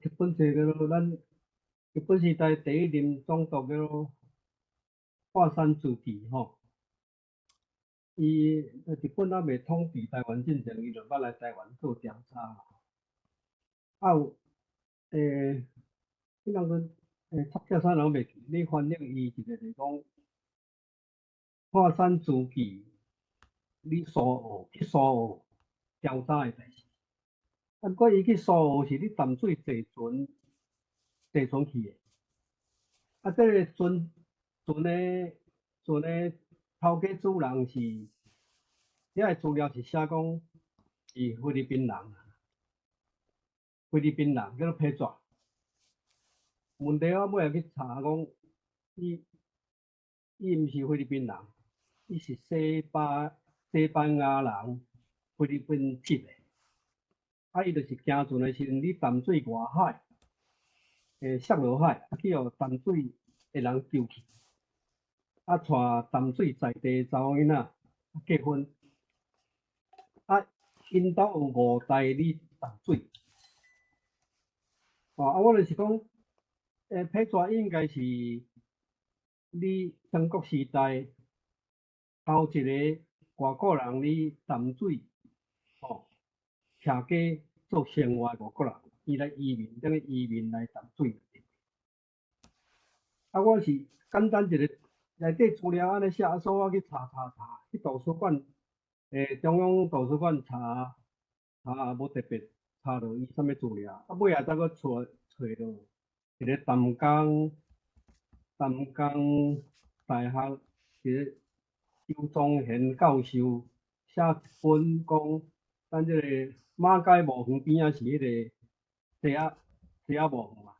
日本这个咱日本时代第一任总督叫华山主义吼。伊日本还未统治台湾之前，伊就捌来台湾做调查。有迄人个插叫啥人袂记，你翻译伊一个就是讲华山主义，你苏澳去苏澳调查的代志。不过伊去苏澳是咧淡水坐船去的。这个船的头家主人是，遐个资料是写讲是菲律宾人，叫做佩爪。问题我尾仔去查讲，伊毋是菲律宾人，伊是西班牙人，菲律宾籍的。伊就是行船的时阵，伫淡水外海，塞罗海，去互淡水的人救去。带淡水在地查某囡仔结婚，因兜有5代伫淡水。我就是讲，佩爪应该是你三国时代头一个外国人咧淡水，吼，徛家做生活的外国人，伊来移民，等于移民来淡水。啊，我是简单一个内底资料安尼写，所以我去查，去图书馆，中央图书馆查，也无特别查到伊啥物资料，啊，尾仔再搁找到一个淡江大学一个邱宗贤教授写一本讲，咱这个马街墓园边仔是迄个地下墓园嘛，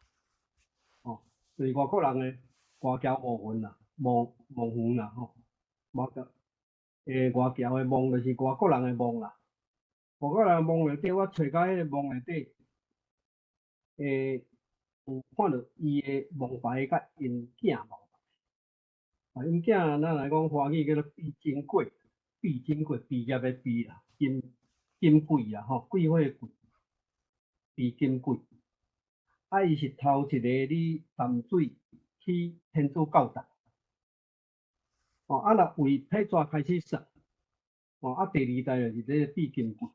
哦，就是外国人的外侨墓园啦，墓园啦，吼，外侨的墓就是外国人的墓啦，外国人的墓内底，我找到迄个墓内底，有看到伊的墓牌甲因囝墓牌，啊，因囝咱来讲华语叫做毕金贵，毕业的毕啦，金贵啦，吼，贵火的贵，毕金贵。啊，伊是头一个伫淡水去天主教堂，哦，啊，若为批纸开始算，哦，啊，第二代就是这个毕金贵，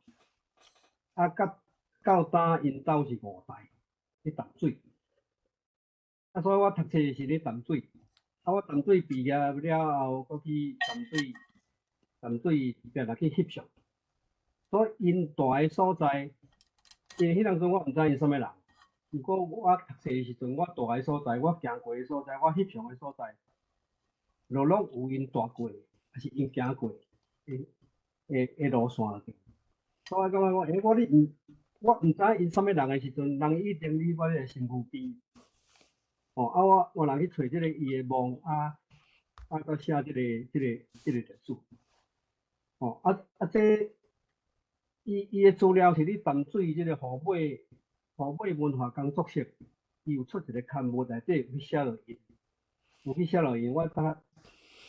啊，到呾因兜是5代，伫淡水。啊，所以我读册是咧淡水，啊，我淡水毕业了后，搁去淡水边来去翕相，所以因住的所在，因迄当阵我毋知因啥物人，如果我读册的时阵，我住的所在，我行过的所在，我翕相的所在，拢有因住过，还是因行过的路线了。所以我感觉我毋知因啥物人的时阵，人一定理我的身躯边。哦，啊，我人去找这个伊的墓，搁写这个历史。哦，这伊的资料是咧淡水这个湖尾文化工作室，伊有出一个刊物内底有去写落因，我差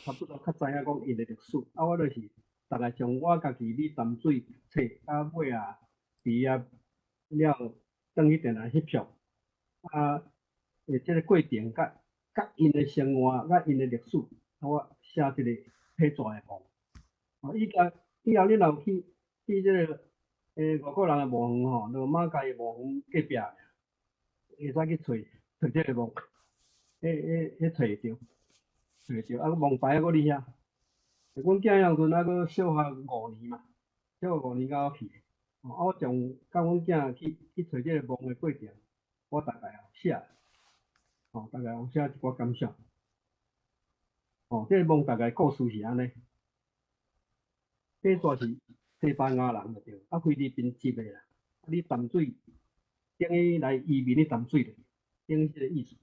不多较知影讲因的历史。啊，我就是大概将我家己咧淡水册，啊，尾啊毕业了，转去电来翕相，啊。这个过程甲因的生活，甲因的历史，啊，我写一个批纸的墓。哦，以后你若去这个外国人的墓园吼，就马街墓园隔壁，会使去找这个墓，找会着，啊，墓牌搁伫遐。阮囝样阵还搁小学5年嘛，小学5年甲我去，哦，啊，我将甲阮囝去找这个墓的过程，我大概有写。哦，大概有写一寡感想。哦，这个墓大概故事是安尼，这纸是西班牙人就对，啊，菲律宾籍的啦，你淡水等于来移民咧淡水的，等于这个意思。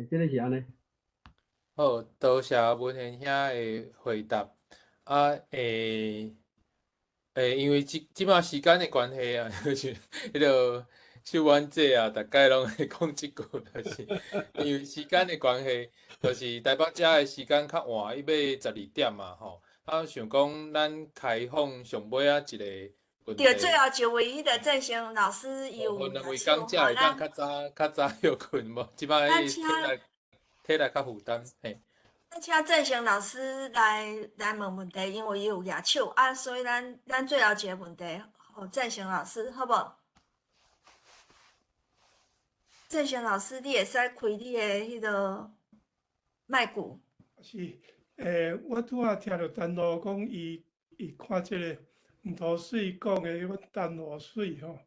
这个是安尼。好，多谢文贤兄的回答。啊，因为即马时间的关系啊，就是迄个秀婉姐啊，大概拢会讲即句，就是因为时间的关系，就是台北遮的时间较晚，伊要12点嘛吼。啊，想讲咱开放上尾啊一个问题。对，最后一位迄个郑成老师伊有两位请讲者会当较早休困无？即摆伊体力较负担，嘿。咱请郑成老师来问问题，因为伊有举手啊，所以咱最后一个问题，互郑成老师，好无？郑成老师，你会使开你的迄个麦克。是，我拄仔听到陈老讲伊看即个黄土水讲的迄个淡河水吼，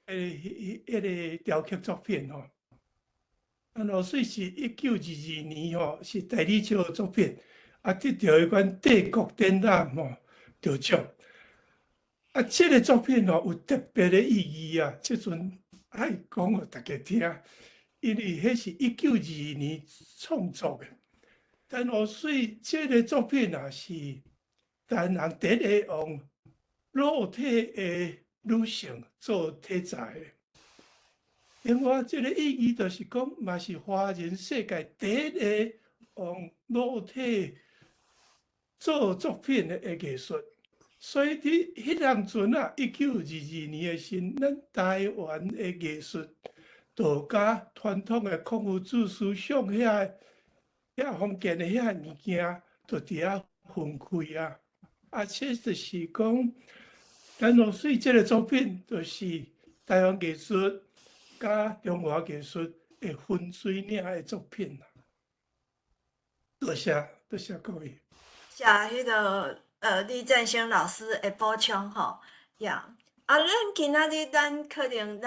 迄个雕刻作品吼。淡河水是1922年吼，是代理少的作品，啊，得到迄款帝国展览吼得奖。啊，即个作品吼有特别的意义啊，即阵爱讲互大家听，因为迄是1922年创作的。淡河水这个作品也是台人第一个用裸体的女性做题材的。另外，这个意义就是讲，嘛是华人世界第一个用裸体做作品的艺术。所以伫迄当阵啊，1922年的时，咱台湾的艺术道家传统的孔夫子思想遐封建的遐物件，就伫遐分开啊。这就是讲，咱罗水这个作品，就是台湾艺术甲中华艺术的分水岭的作品啦。多谢各位。谢迄个李振兴老师的补充吼，呀，咱今仔日可能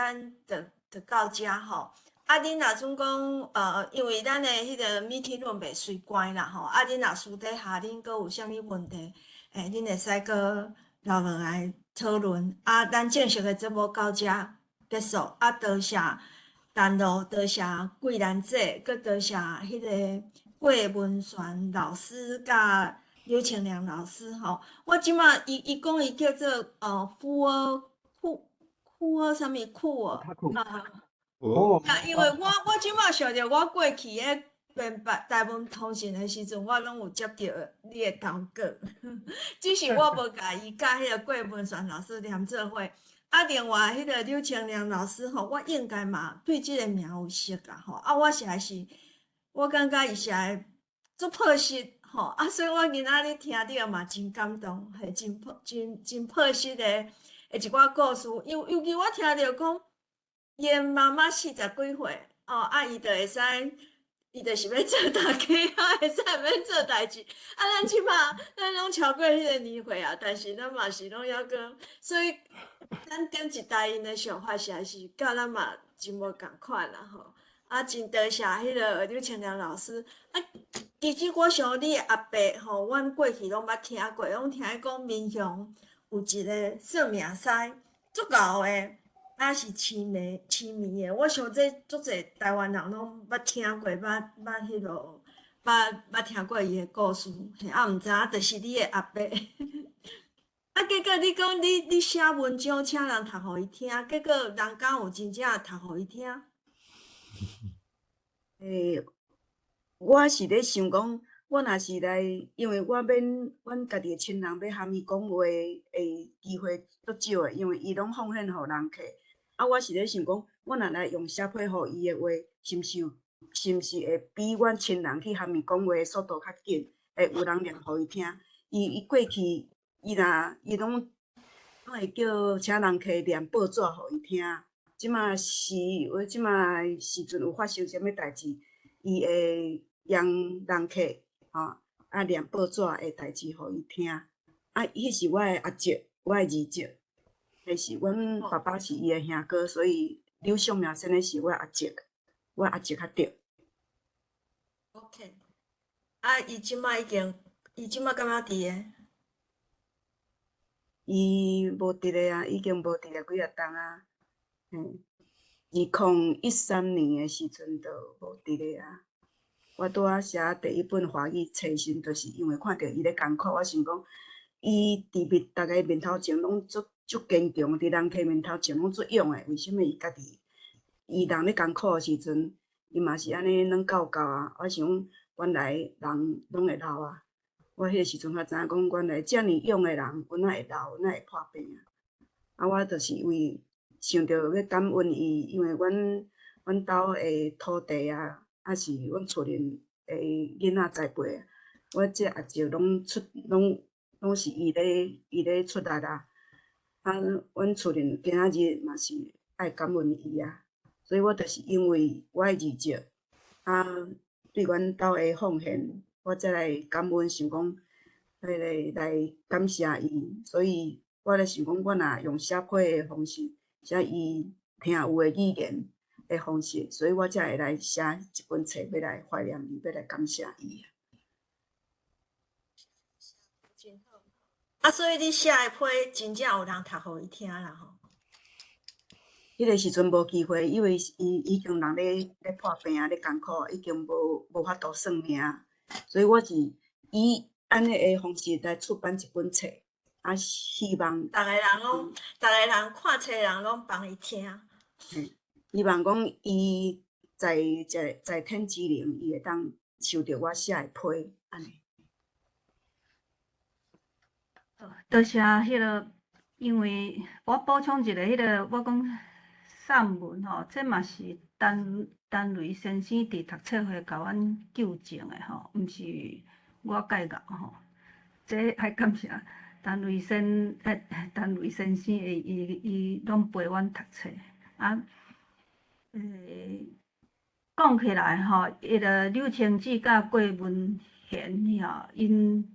就到遮吼。恁若总讲因为咱的迄个 meeting room 袂随关啦吼，恁若私底下恁阁有啥物问题，恁会使阁留落来讨论。咱正式的节目到遮结束。多谢陈露，多谢桂兰姐，阁多谢迄个郭文璇老师甲刘清良老师吼。我即马伊讲伊叫做库尔啥物库尔哦，因为我即马想着我过去咧编台湾通讯的时阵，我拢有接到你的投稿，只是我无甲伊甲迄个郭文璇老师连做伙。另外迄个刘清良老师吼，我应该嘛对即个名有熟啦吼。我实在是，我感觉伊实在足朴实吼。所以我今仔日听着嘛真感动，系真朴实的一寡故事。尤其我听着讲，伊的妈妈40几岁伊就会使。伊就是要做大家会使要做代志。咱即马咱拢超过迄个年岁啊，但是咱嘛是拢还阁，所以咱顶一代因的想法实在是甲咱嘛真无共款啦吼。真多谢迄个刘清良老师。其实我想你的阿伯吼，阮过去拢捌听过，拢听伊讲民雄有一个算命师，足敖的。是痴迷的，我想这足侪台湾人拢捌听过，捌迄落，捌听过伊的故事，毋知影就是你的阿伯。结果你讲你写文章请人读互伊听，结果人敢有真正读互伊听？我是咧想讲，我若是来，因为我免阮家己的亲人要喊伊讲话的机会足少的，因为伊拢奉献互人客。我是咧想讲，我若来用写配互伊的话，是毋是会比阮亲人去喊伊讲话的速度较紧，会有人念互伊听。伊过去，伊拢会叫请人客念报纸互伊听。即马我即马时阵有发生啥物代志，伊会让人客念报纸的代志互伊听。迄是我的阿叔，我的二叔。迄是阮爸爸是伊的兄哥，所以刘尚明先生是我阿叔，我阿叔较对。OK，伊即马敢若伫诶？伊无伫咧啊，已经无伫咧几啊冬啊。2013年的时阵就无伫咧啊。我拄仔写第一本华语册时，就是因为看到伊咧艰苦，我想讲，伊伫逐个面头前拢足坚强，伫人客面头前拢足勇诶。为什么伊家己人咧艰苦诶时阵，伊嘛是安尼软厚厚啊？我想原来人拢会老啊。我迄个时阵才知影讲，原来遮尔勇诶人，阮哪会老，哪会破病啊？我就是为想着要感恩伊，因为阮兜诶土地啊，是阮厝人诶囡仔栽培，我这阿叔拢是伊咧出力啦。阮厝人今仔日嘛是爱感恩伊啊，所以我就是因为我诶二叔对阮兜诶奉献，我才来感恩，想讲来感谢伊，所以我咧想讲，我若用写批诶方式写伊听有诶语言诶方式，所以我才会来写一本册，要来怀念伊，要来感谢伊。所以你写诶批真正有人读互伊听啦吼。迄个时阵无机会，因为伊已经人咧破病啊，咧艰苦，已经无法度算命，所以我是以安尼诶方式来出版一本册，希望逐个人看册人拢帮伊听。希望讲伊在天之灵，伊会当受着我写诶批安尼。多谢迄个，因为我补充一个，迄个我讲散文吼，这嘛是陈雷先生伫读册会甲阮纠正的吼，毋是我改稿吼。这还感谢陈瑞生，陈瑞先生伊拢陪阮读册啊。讲起来吼，迄个柳青枝甲郭文贤吼，因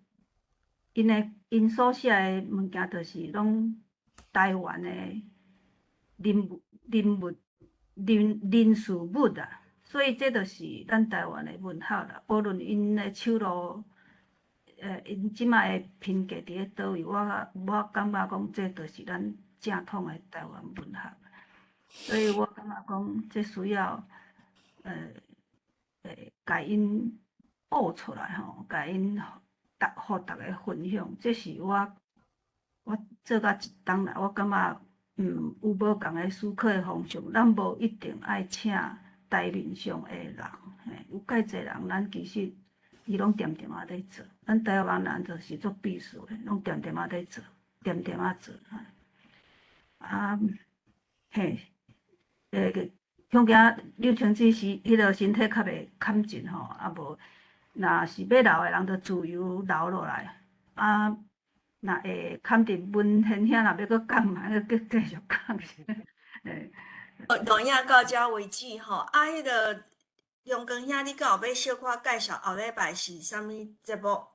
所写诶物件，就是拢台湾诶人事物啊，所以这就是咱台湾诶文学啦。无论因诶手路，因即摆诶评价伫咧倒位，我感觉讲这就是咱正统诶台湾文学。所以我感觉讲，这需要甲因学出来吼，甲因互大家分享。这是我做到一冬来，我感觉有无共诶思考诶方向。咱无一定爱请台面上诶人，有介济人，咱其实伊拢点点仔咧做。咱台湾人就是做必须诶，拢点点仔咧做，点点仔做。啊，嘿。恐惊柳青枝是迄个身体较袂堪尽吼，啊无，若是要留诶人，就自由留落来。啊，若会堪得文贤兄，若要搁讲嘛，搁继续讲。诶，录影到遮为止吼。啊，迄个杨光兄，你敢有要小可介绍后礼拜是啥物节目？